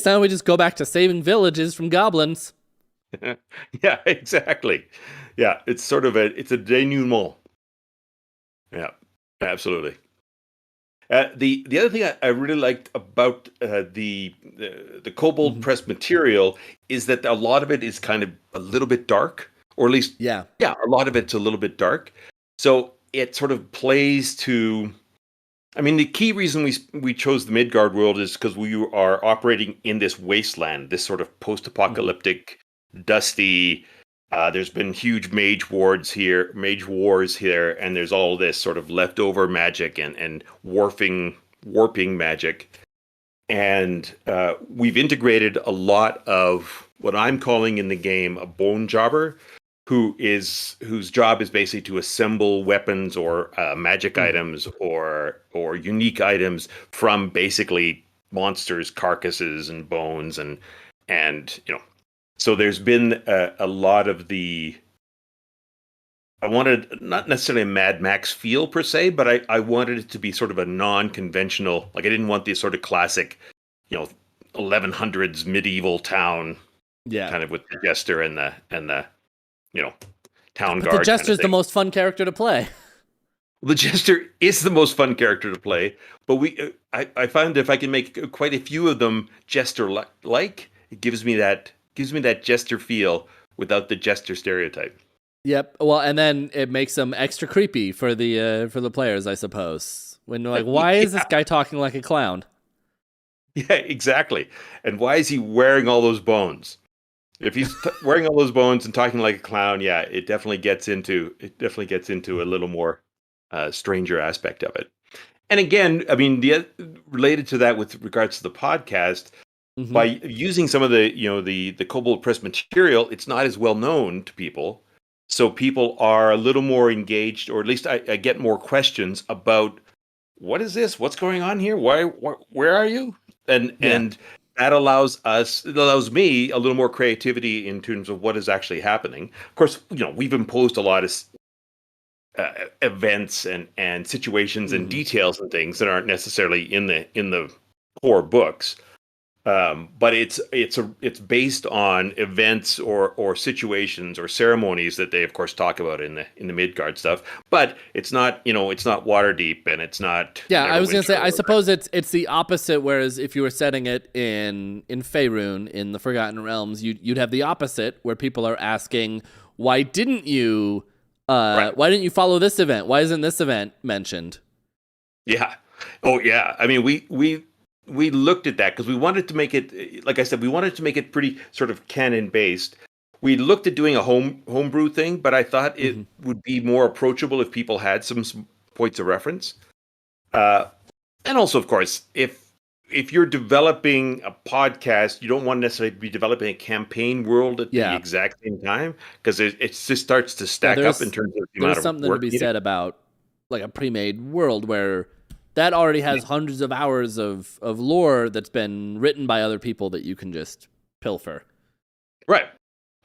now we just go back to saving villages from goblins. Yeah, exactly. Yeah, it's sort of a denouement. Yeah, absolutely. The other thing I really liked about the Kobold Press material is that a lot of it is kind of a little bit dark, or at least a lot of it's a little bit dark. So it sort of plays to. I mean, the key reason we chose the Midgard world is because we are operating in this wasteland, this sort of post-apocalyptic, dusty. There's been huge mage wars here, and there's all this sort of leftover magic and warping magic. And we've integrated a lot of what I'm calling in the game a bone jobber, whose job is basically to assemble weapons or magic items or unique items from basically monsters' carcasses and bones and So there's been a lot of I wanted not necessarily a Mad Max feel per se, but I wanted it to be sort of a non-conventional, like I didn't want the sort of classic, 1100s medieval town, kind of with the jester and the town guard. The jester's the most fun character to play. The jester is the most fun character to play, but I find if I can make quite a few of them jester-like, it gives me that jester feel without the jester stereotype. Yep. Well, and then it makes them extra creepy for the players, I suppose. When like, why is this guy talking like a clown? Yeah, exactly. And why is he wearing all those bones? If he's wearing all those bones and talking like a clown, yeah, it definitely gets into a little more stranger aspect of it. And again, I mean, related to that with regards to the podcast. Mm-hmm. By using some of the Kobold Press material, it's not as well known to people, so people are a little more engaged, or at least I get more questions about what is this, what's going on here, where are you, and that allows me a little more creativity in terms of what is actually happening. Of course, we've imposed a lot of events and situations and details and things that aren't necessarily in the core books. But it's based on events or situations or ceremonies that they of course talk about in the Midgard stuff. But it's not Waterdeep, and it's not. Yeah, I was gonna say I suppose it's the opposite. Whereas if you were setting it in Faerun, in the Forgotten Realms, you'd have the opposite where people are asking, why didn't you follow this event? Why isn't this event mentioned? Yeah. Oh yeah. I mean we looked at that because we wanted to make it, like I said, we wanted to make it pretty sort of canon based. We looked at doing a homebrew thing, but I thought it would be more approachable if people had some points of reference. And also, of course, if you're developing a podcast, you don't want to necessarily be developing a campaign world at the exact same time, because it just starts to stack up in terms of the amount of work. There's something to be said about like a pre-made world where that already has hundreds of hours of lore that's been written by other people that you can just pilfer. Right.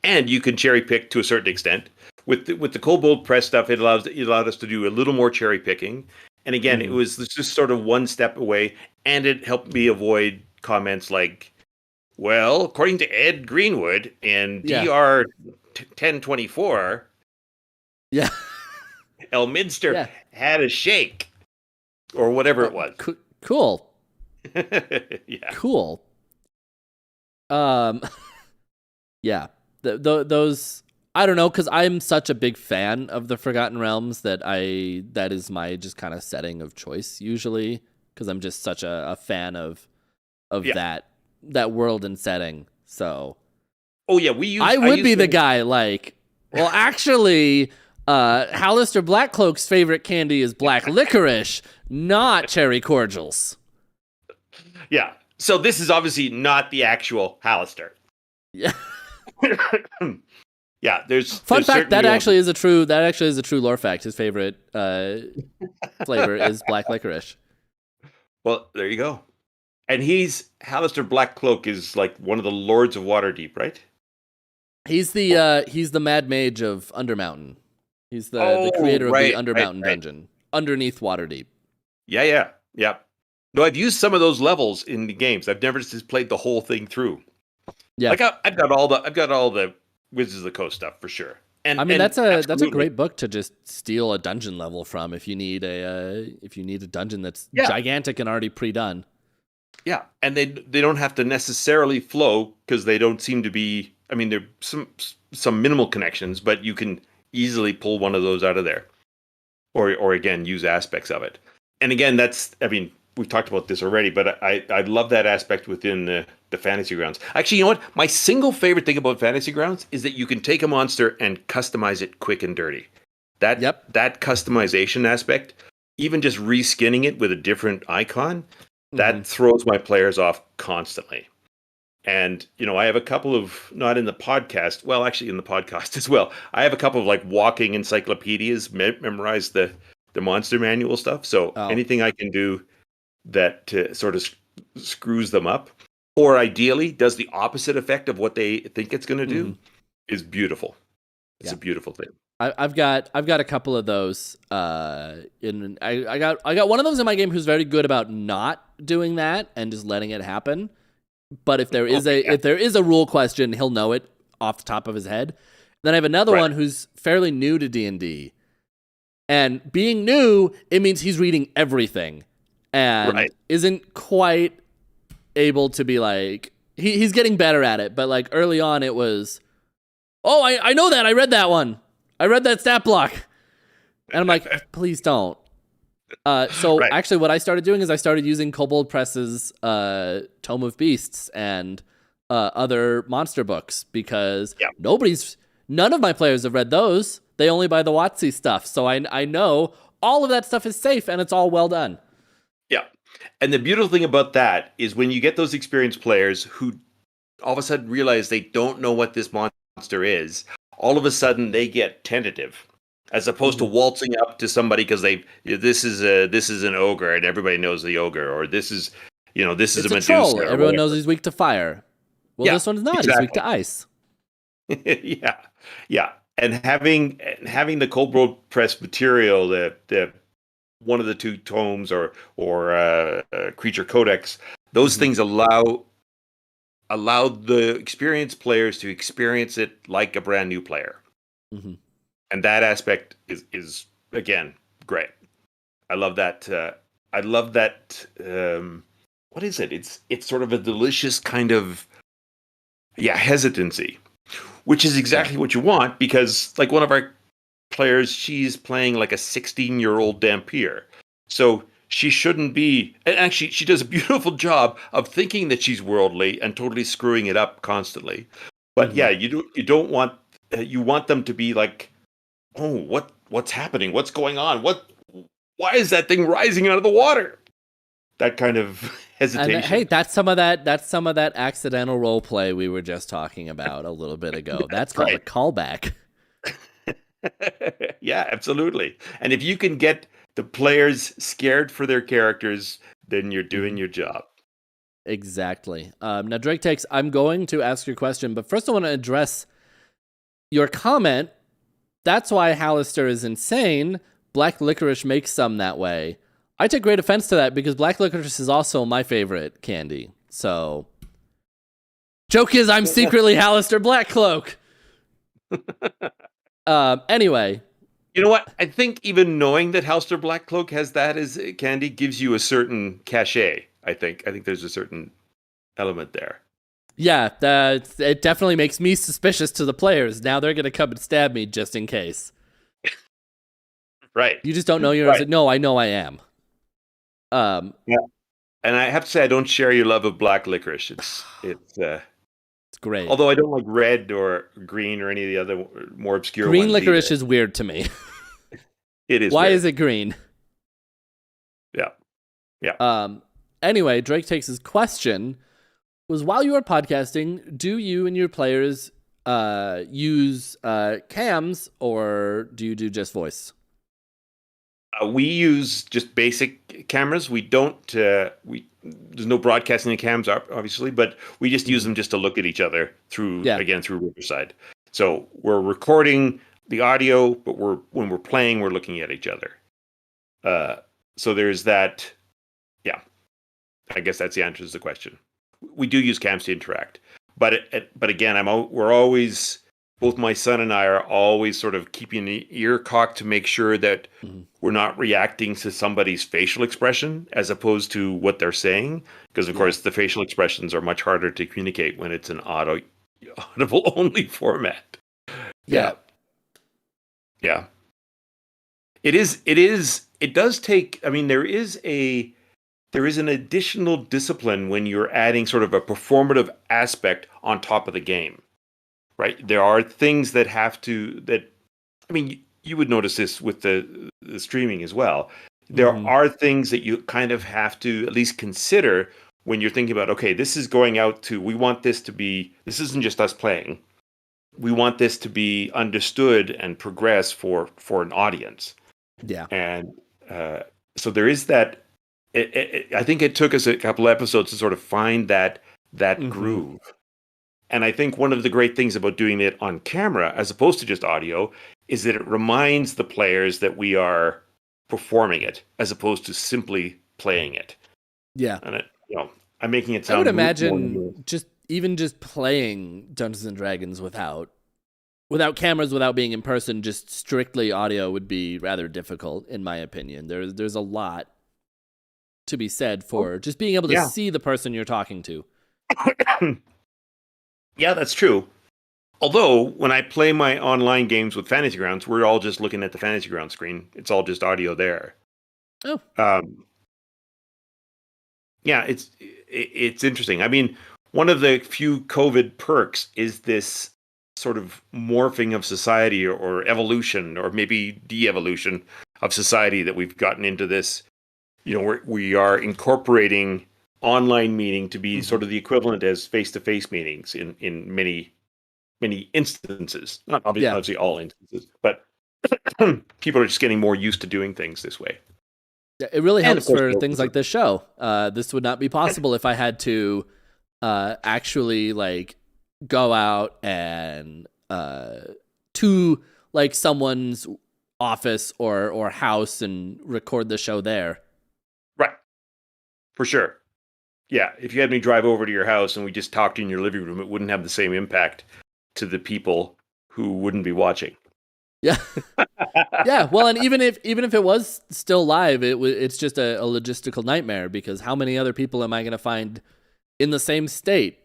And you can cherry pick to a certain extent. with the Kobold Press stuff, it allowed us to do a little more cherry picking. And again, it was just sort of one step away, and it helped me avoid comments like, "Well, according to Ed Greenwood in DR 1024, yeah, Elminster had a shake," or whatever it was. Cool. Yeah. Cool. Yeah. Those, I don't know, because I'm such a big fan of the Forgotten Realms that is my just kind of setting of choice usually, because I'm just such a fan of that world and setting. So, oh yeah, I would be the guy like, well, actually, Hallister Blackcloak's favorite candy is black licorice, not cherry cordials. Yeah. So this is obviously not the actual Hallister. Yeah. Yeah, there's fun fact that actually is a true lore fact. His favorite flavor is black licorice. Well, there you go. And Hallister Blackcloak is like one of the lords of Waterdeep, right? He's the Mad Mage of Undermountain. He's the creator of the Undermountain dungeon underneath Waterdeep. Yeah. No, I've used some of those levels in the games. I've never just played the whole thing through. Yeah, like I've got all the Wizards of the Coast stuff for sure. And I mean, that's a great book to just steal a dungeon level from if you need a dungeon that's gigantic and already pre-done. Yeah, and they don't have to necessarily flow because they don't seem to be. I mean, there are some minimal connections, but you can easily pull one of those out of there, or again use aspects of it. And again, we've talked about this already, but I love that aspect within the Fantasy Grounds. Actually, you know what? My single favorite thing about Fantasy Grounds is that you can take a monster and customize it quick and dirty. That customization aspect, even just reskinning it with a different icon, that throws my players off constantly. And, I have a couple of, not in the podcast, well, actually in the podcast as well, I have a couple of like walking encyclopedias, memorize the monster manual stuff. So anything I can do that sort of screws them up, or ideally does the opposite effect of what they think it's going to do, is beautiful. It's a beautiful thing. I've got a couple of those. I got one of those in my game who's very good about not doing that and just letting it happen. But if there is a rule question, he'll know it off the top of his head. Then I have another one who's fairly new to D&D, and being new, it means he's reading everything. And isn't quite able to be like, he's getting better at it, but like early on it was, I know that, I read that one, I read that stat block, and I'm like, please don't. Actually what I started doing is I started using Kobold Press's Tome of Beasts and other monster books, because none of my players have read those. They only buy the WotC stuff, so I know all of that stuff is safe and it's all well done. Yeah. And the beautiful thing about that is when you get those experienced players who all of a sudden realize they don't know what this monster is, all of a sudden they get tentative, as opposed to waltzing up to somebody because this is an ogre and everybody knows the ogre, or this is a Medusa. Troll. Everyone knows he's weak to fire. Well, this one's not. Exactly. He's weak to ice. Yeah. And having the Kobold Press material, the one of the two tomes or creature codex, those things allow the experienced players to experience it like a brand new player. And that aspect is again great. I love that. What is it? It's sort of a delicious kind of hesitancy, which is exactly what you want, because like one of our players, she's playing like a 16-year-old Dhampir. So she shouldn't be, and actually she does a beautiful job of thinking that she's worldly and totally screwing it up constantly. But you want them to be like, oh, what's happening? What's going on? Why is that thing rising out of the water? That kind of hesitation. And, hey, that's some of that accidental role play we were just talking about a little bit ago. That's called a callback. Yeah, absolutely. And if you can get the players scared for their characters, then you're doing your job. Exactly. Now, Drake Takes, I'm going to ask your question, but first I want to address your comment that's why Hallister is insane. Black Licorice makes some that way. I take great offense to that because Black Licorice is also my favorite candy. So, joke is I'm secretly Hallister Blackcloak. Anyway. You know what? I think even knowing that Hallister Blackcloak has that as candy gives you a certain cachet. I think there's a certain element there. Yeah, it definitely makes me suspicious to the players. Now they're going to come and stab me just in case. Right. You just don't know you're... Right. No, I know I am. Yeah. And I have to say, I don't share your love of Black Licorice. It's great. Although I don't like red or green or any of the other more obscure green ones. Green licorice is weird to me. It is. Why weird. Is it green? Yeah. Anyway, Drake takes his question was, while you are podcasting, do you and your players use cams, or do you do just voice? We use just basic cameras. We don't. There's no broadcasting the cams, obviously, but we just use them just to look at each other through Riverside. So we're recording the audio, but when we're playing, we're looking at each other. So there's that. Yeah, I guess that's the answer to the question. We do use cams to interact, but again, we're always, both my son and I are always sort of keeping the ear cocked to make sure that we're not reacting to somebody's facial expression as opposed to what they're saying, because of course the facial expressions are much harder to communicate when it's an audible only format. Yeah. It does take, I mean, there is an additional discipline when you're adding sort of a performative aspect on top of the game, right? There are things that I mean, you would notice this with the streaming as well. There are things that you kind of have to at least consider when you're thinking about, okay, this is going out to, we want this to be, this isn't just us playing. We want this to be understood and progress for an audience. Yeah. And so there is that. I think it took us a couple episodes to sort of find that groove. And I think one of the great things about doing it on camera, as opposed to just audio, is that it reminds the players that we are performing it, as opposed to simply playing it. Yeah. And I'm making it sound. I would imagine just playing Dungeons and Dragons without cameras, without being in person, just strictly audio would be rather difficult, in my opinion. There's a lot to be said for just being able to see the person you're talking to. Yeah, that's true. Although, when I play my online games with Fantasy Grounds, we're all just looking at the Fantasy Grounds screen. It's all just audio there. Oh. Yeah, it's interesting. I mean, one of the few COVID perks is this sort of morphing of society or evolution, or maybe de-evolution of society, that we've gotten into this. We are incorporating online meeting to be sort of the equivalent as face-to-face meetings in many instances. Not obviously all instances, but people are just getting more used to doing things this way. Yeah, it really helps for things like this show. This would not be possible if I had to actually go out and to someone's office or house and record the show there. Right. For sure. Yeah, if you had me drive over to your house and we just talked in your living room, it wouldn't have the same impact to the people who wouldn't be watching. Yeah. Yeah, well, and even if it was still live, it's just a logistical nightmare, because how many other people am I going to find in the same state?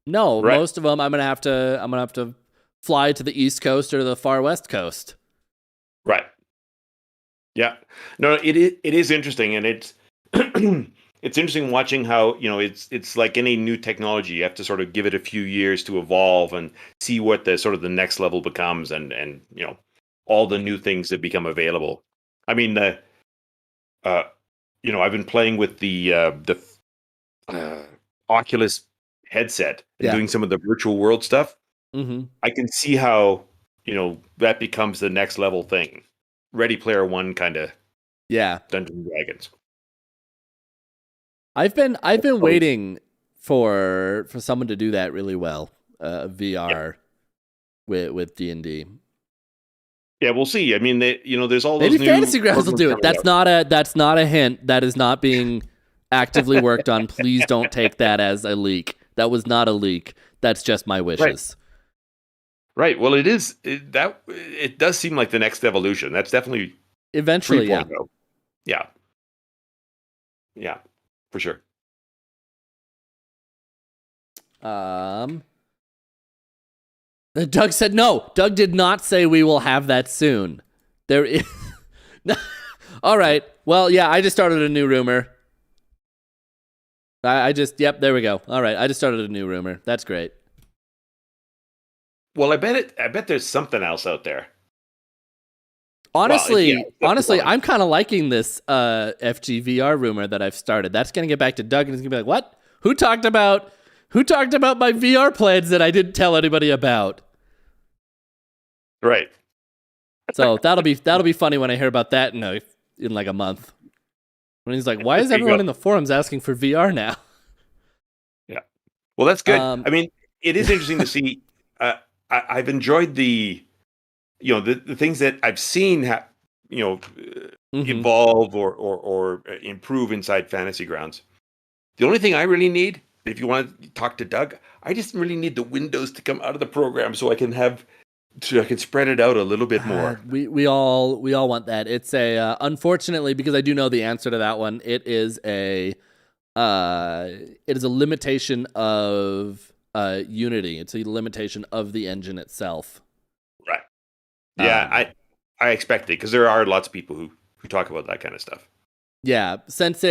No, right. Most of them I'm going to have to fly to the East Coast or the far West Coast. Right. Yeah. No, it is interesting, and it's it's interesting watching how, it's like any new technology. You have to sort of give it a few years to evolve and see what the sort of the next level becomes, and all the new things that become available. I mean, I've been playing with the Oculus headset and doing some of the virtual world stuff. Mm-hmm. I can see how, that becomes the next level thing. Ready Player One kind of Dungeons and Dragons. I've been waiting for someone to do that really well, VR with D&D. Yeah, we'll see. I mean, there's all Maybe those new Fantasy Grounds will programs do it. coming out. That's not a hint. That is not being actively worked on. Please don't take that as a leak. That was not a leak. That's just my Right. wishes. Right. Well, it does seem like the next evolution. That's definitely Eventually, yeah. 3.0. Yeah. Yeah, for sure. Doug said no. Doug did not say we will have that soon. There is. All right. Well, yeah, I just started a new rumor. Yep, there we go. All right, I just started a new rumor. That's great. Well, I bet there's something else out there. Honestly, Well, yeah, I'm kind of liking this FGVR rumor that I've started. That's gonna get back to Doug, and he's gonna be like, "What? Who talked about my VR plans that I didn't tell anybody about?" right. So that'll be funny when I hear about that in like a month. When he's like, "Why is everyone in the forums asking for VR now?" Yeah. Well, that's good. Um, I mean, it is interesting to see. I've enjoyed the things that I've seen evolve or improve inside Fantasy Grounds. The only thing I really need, if you want to talk to Doug, I just really need the windows to come out of the program so I can spread it out a little bit more. We all want that. It's unfortunately, because I do know the answer to that one. It is a limitation of Unity. It's a limitation of the engine itself. Right. Yeah, I expect it because there are lots of people who talk about that kind of stuff. Yeah, since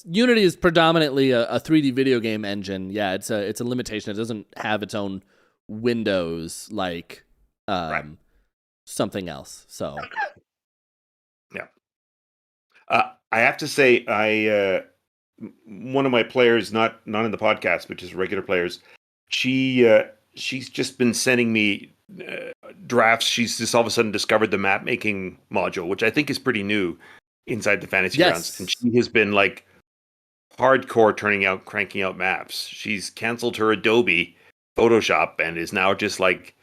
Unity is predominantly a 3D video game engine, yeah, it's a limitation. It doesn't have its own windows like Right. something else. So yeah, I have to say, one of my players, not in the podcast, but just regular players, she's just been sending me drafts. She's just all of a sudden discovered the map making module, which I think is pretty new inside the Fantasy Grounds, and she has been like hardcore cranking out maps. She's canceled her Adobe Photoshop and is now just like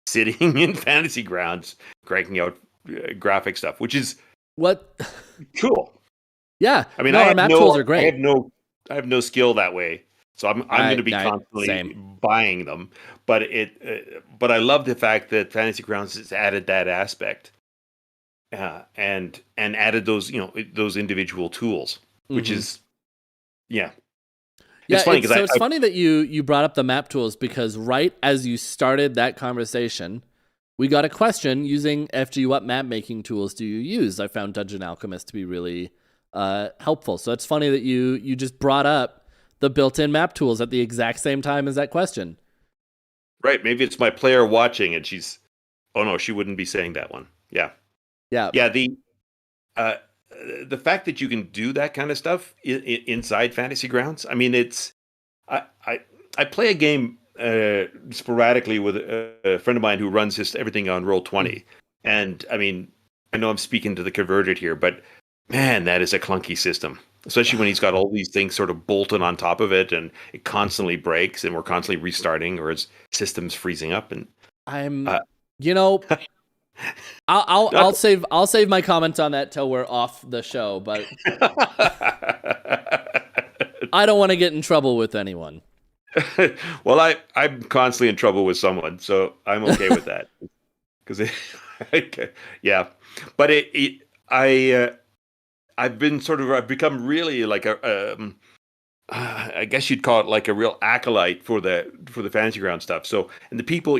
sitting in Fantasy Grounds cranking out graphic stuff, which is what cool. Yeah, I mean, our map tools are great. I have no skill that way, so I'm going to be constantly buying them. But I love the fact that Fantasy Grounds has added that aspect, and added those those individual tools, which is yeah. It's funny it's funny that you brought up the map tools, because right as you started that conversation, we got a question using FG. What map making tools do you use? I found Dungeon Alchemist to be really helpful. So it's funny that you just brought up the built-in map tools at the exact same time as that question. Right. Maybe it's my player watching and she's, oh no, she wouldn't be saying that one. Yeah. Yeah. Yeah. The fact that you can do that kind of stuff inside Fantasy Grounds. I mean, I play a game sporadically with a friend of mine who runs everything on Roll20. And I mean, I know I'm speaking to the converted here, but man, that is a clunky system, especially when he's got all these things sort of bolted on top of it, and it constantly breaks, and we're constantly restarting, or his system's freezing up. And I'll save my comments on that till we're off the show, but I don't want to get in trouble with anyone. Well, I'm constantly in trouble with someone, so I'm okay with that. Because yeah, but I've become really like I guess you'd call it like a real acolyte for the Fantasy Ground stuff. So, and the people,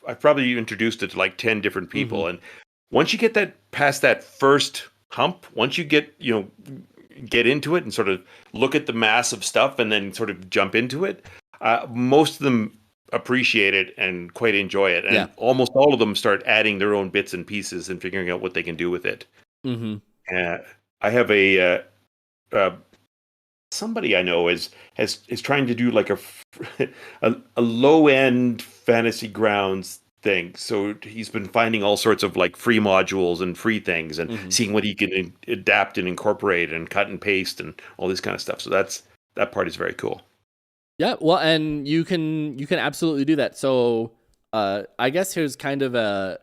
I've probably introduced it to like 10 different people. And once you get past that first hump, once you get into it and sort of look at the mass of stuff and then sort of jump into it, most of them appreciate it and quite enjoy it. And almost all of them start adding their own bits and pieces and figuring out what they can do with it. I have somebody I know is trying to do like a low end Fantasy Grounds thing. So he's been finding all sorts of like free modules and free things and seeing what he can adapt and incorporate and cut and paste and all this kind of stuff. So that part is very cool. Yeah, well, and you can absolutely do that. So I guess here's kind of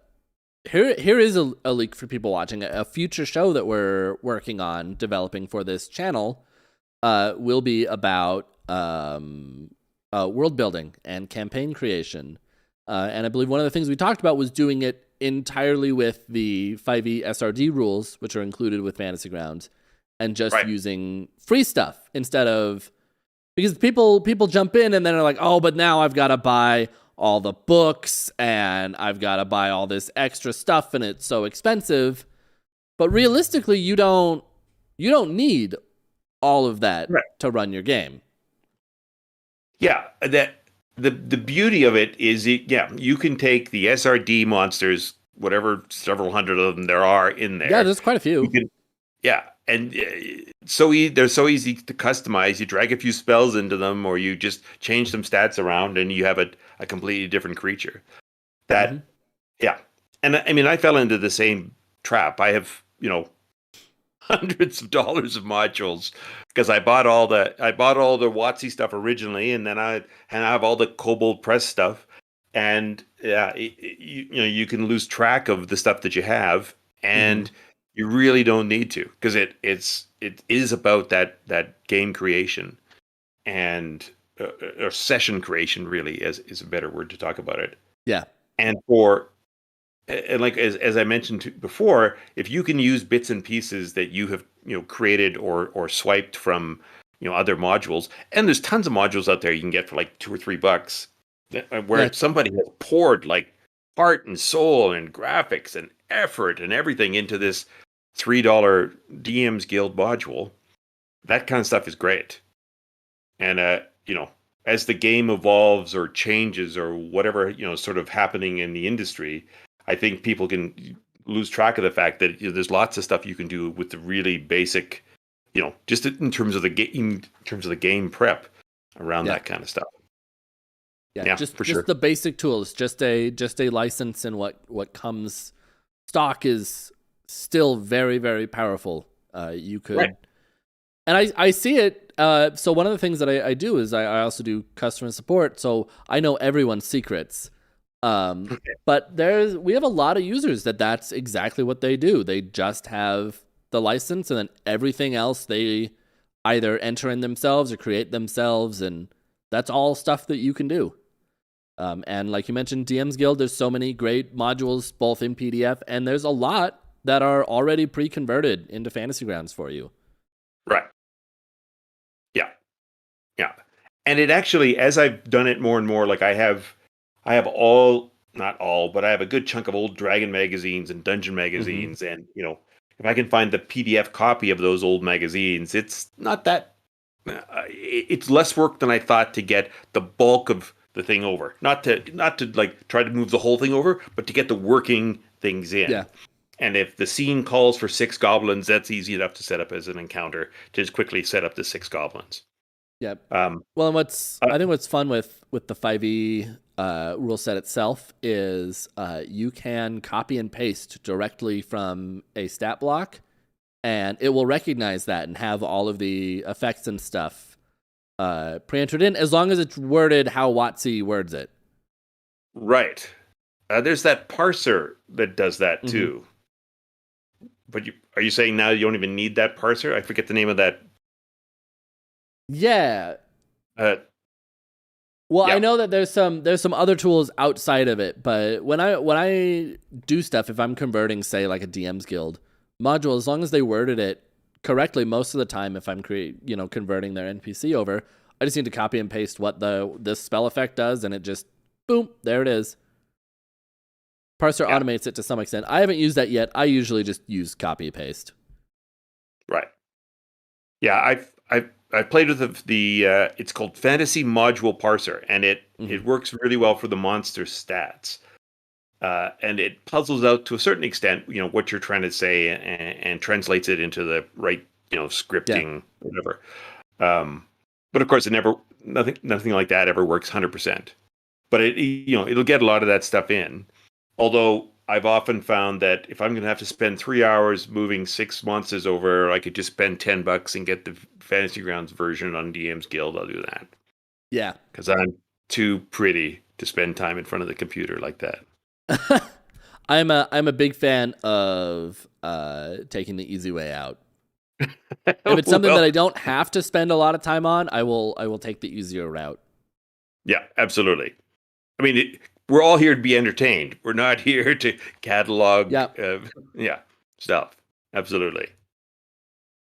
here is a leak for people watching. A future show that we're working on developing for this channel will be about world building and campaign creation. And I believe one of the things we talked about was doing it entirely with the 5e SRD rules, which are included with Fantasy Grounds, and just using free stuff instead of, because people jump in and then are like, oh, but now I've got to buy all the books and I've got to buy all this extra stuff and it's so expensive. But realistically, you don't need all of that to run your game. Yeah, that the beauty of it is, you can take the SRD monsters, whatever several hundred of them there are in there. Yeah, there's quite a few. And they're so easy to customize. You drag a few spells into them, or you just change some stats around, and you have a completely different creature. That, and I mean, I fell into the same trap. I have, hundreds of dollars of modules because I bought all the WotC stuff originally, and then I have all the Kobold Press stuff, and you can lose track of the stuff that you have, and you really don't need to, because it is about that game creation and or session creation, really, is a better word to talk about it. Yeah, and like as I mentioned before, if you can use bits and pieces that you have created or swiped from other modules, and there's tons of modules out there you can get for like $2 or $3, where somebody has poured like heart and soul and graphics and effort and everything into this $3 DM's Guild module. That kind of stuff is great. And as the game evolves or changes or whatever sort of happening in the industry, I think people can lose track of the fact that there's lots of stuff you can do with the really basic, just in terms of the game prep around that kind of stuff. Yeah, just the basic tools, just a license, and what comes stock is still very, very powerful. You could, and I see it. So one of the things that I do is I also do customer support, so I know everyone's secrets. But we have a lot of users that's exactly what they do. They just have the license, and then everything else they either enter in themselves or create themselves, and that's all stuff that you can do. And like you mentioned, DM's Guild, there's so many great modules, both in PDF, and there's a lot that are already pre-converted into Fantasy Grounds for you. Right. Yeah. And it actually, as I've done it more and more, like I have not all, but I have a good chunk of old Dragon magazines and Dungeon magazines. And, if I can find the PDF copy of those old magazines, it's not that, it's less work than I thought to get the bulk of the thing over. Not to like try to move the whole thing over, but to get the working things in. Yeah. And if the scene calls for 6 goblins, that's easy enough to set up as an encounter to just quickly set up the 6 goblins. Yeah. Well, and I think what's fun with the 5e rule set itself is you can copy and paste directly from a stat block, and it will recognize that and have all of the effects and stuff pre-entered in, as long as it's worded how WotC words it. Right. There's that parser that does that too. But are you saying now you don't even need that parser? I forget the name of that. Yeah. Well, I know that there's some other tools outside of it, but when I do stuff, if I'm converting, say, like a DM's Guild module, as long as they worded it correctly, most of the time, if I'm converting their NPC over, I just need to copy and paste what this spell effect does, and it just boom, there it is. Parser automates it to some extent. I haven't used that yet. I usually just use copy paste. Right. Yeah, I've played with the it's called Fantasy Module Parser, and it works really well for the monster stats. And it puzzles out to a certain extent, what you're trying to say, and translates it into the right, scripting, whatever. But of course, nothing like that ever works 100%. But it'll get a lot of that stuff in. Although I've often found that if I'm going to have to spend 3 hours moving 6 monsters over, I could just spend $10 and get the Fantasy Grounds version on DM's Guild. I'll do that. Yeah. Because I'm too pretty to spend time in front of the computer like that. I'm a big fan of taking the easy way out. If it's something Well, that I don't have to spend a lot of time on, I will take the easier route. yeah, absolutely. I mean, we're all here to be entertained. We're not here to catalog, Yeah. yeah, stuff. Absolutely.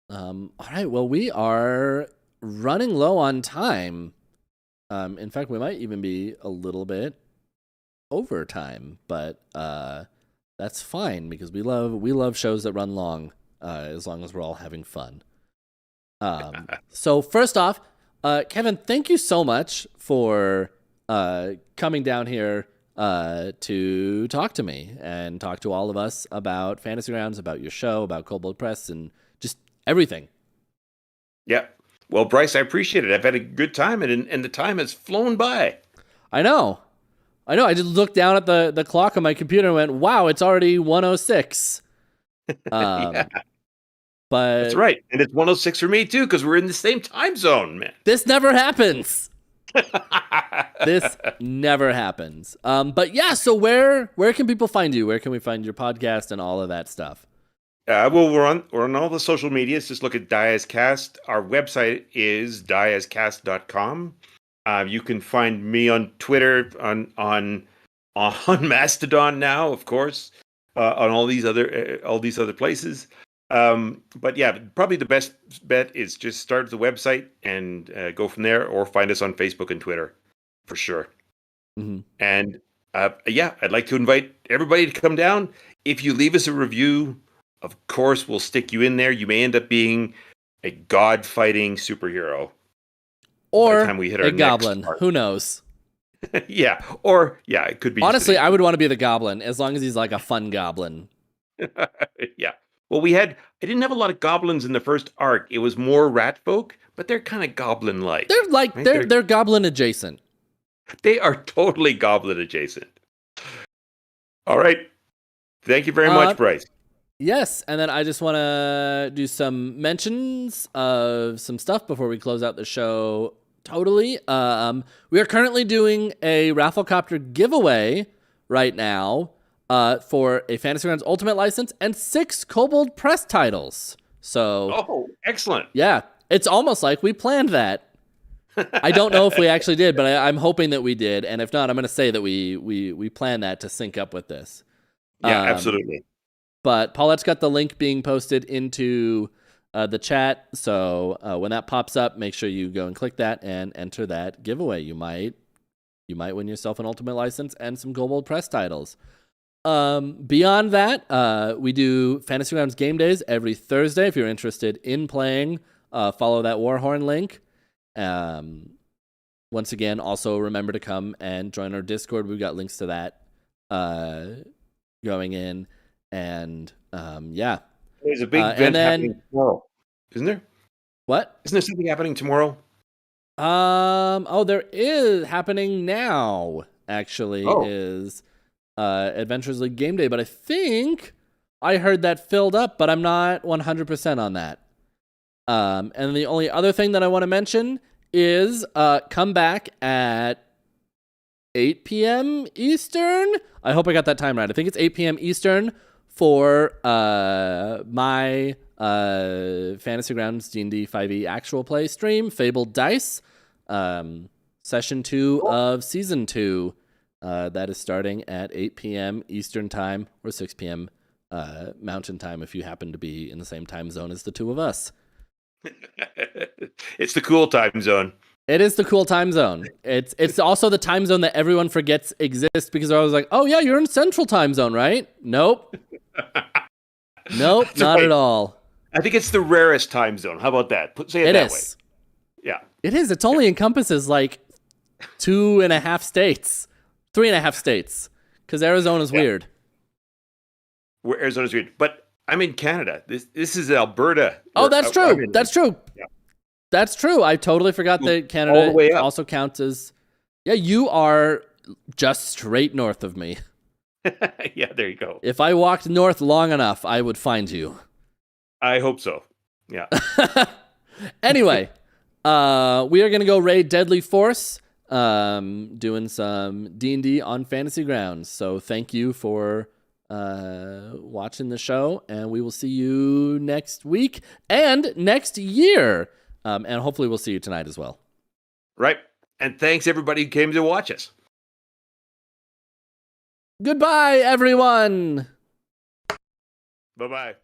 All right. Well, we are running low on time. In fact, we might even be a little bit over time, but that's fine because we love shows that run long, as long as we're all having fun. So first off, Kevin, thank you so much for coming down here to talk to me and talk to all of us about Fantasy Grounds, about your show, about Kobold Press, and just everything. Yeah. Well, Bryce, I appreciate it. I've had a good time, and the time has flown by. I know. I just looked down at the clock on my computer and went, "Wow, it's already 1:06." Yeah, But that's right. And it's 106 for me, too, because we're in the same time zone, man. this never happens. This never happens. But yeah, so where can people find you? Where can we find your podcast and all of that stuff? Well, we're on all the social medias. Just look at Diascast. Our website is diascast.com. You can find me on Twitter, on Mastodon now, of course, on all these other places. But yeah, probably the best bet is just start at the website and go from there, or find us on Facebook and Twitter for sure. Mm-hmm. And yeah, I'd like to invite everybody to come down. If you leave us a review, of course, we'll stick you in there. You may end up being a god-fighting superhero. Or by the time we hit our a goblin. next part. Who knows? Yeah. Or, yeah, it could be. Honestly, I would want to be the goblin as long as he's like a fun goblin. Yeah. Well, I didn't have a lot of goblins in the first arc. It was more rat folk, but they're kind of goblin-like. They're like, right? they're goblin adjacent. They are totally goblin adjacent. All right. Thank you very much, Bryce. Yes, and then I just want to do some mentions of some stuff before we close out the show totally. We are currently doing a Rafflecopter giveaway right now for a Fantasy Grounds Ultimate license and 6 Kobold Press titles. So, oh, excellent. Yeah, it's almost like we planned that. I don't know if we actually did, but I'm hoping that we did. And if not, I'm going to say that we planned that to sync up with this. Yeah, absolutely. But Paulette's got the link being posted into the chat. So when that pops up, make sure you go and click that and enter that giveaway. You might win yourself an Ultimate license and some Kobold Press titles. Beyond that, we do Fantasy Grounds game days every Thursday. If you're interested in playing, follow that Warhorn link. Once again, also remember to come and join our Discord. We've got links to that going in. And yeah, there's a big event happening tomorrow, isn't there? What? Isn't there something happening tomorrow? There is happening now. Actually, is Adventures League game day, but I think I heard that filled up, but I'm not 100% on that. And the only other thing that I want to mention is come back at 8 p.m. Eastern. I hope I got that time right. I think it's 8 p.m. Eastern for my Fantasy Grounds D&D 5e actual play stream, Fabled Dice, session 2 of season 2. That is starting at 8 p.m. Eastern time or 6 p.m. Mountain time if you happen to be in the same time zone as the two of us. It's the cool time zone. It is the cool time zone. It's also the time zone that everyone forgets exists because they're always like, oh yeah, you're in Central time zone, right? Nope. Nope, not right. At all. I think it's the rarest time zone. How about that? Say it that way. Yeah. It is. It only encompasses like 2.5 states. 3.5 states. Because Arizona's weird. Where Arizona's weird. But I'm in Canada. This is Alberta. Oh, that's true. That's true. Yeah. That's true. I totally forgot that Canada also counts as... Yeah, you are just straight north of me. Yeah, there you go. If I walked north long enough, I would find you. I hope so. Yeah. Anyway, we are going to go raid Deadly Force, doing some D&D on Fantasy Grounds. So thank you for watching the show, and we will see you next week and next year. And hopefully we'll see you tonight as well. Right. And thanks everybody who came to watch us. Goodbye, everyone. Bye-bye.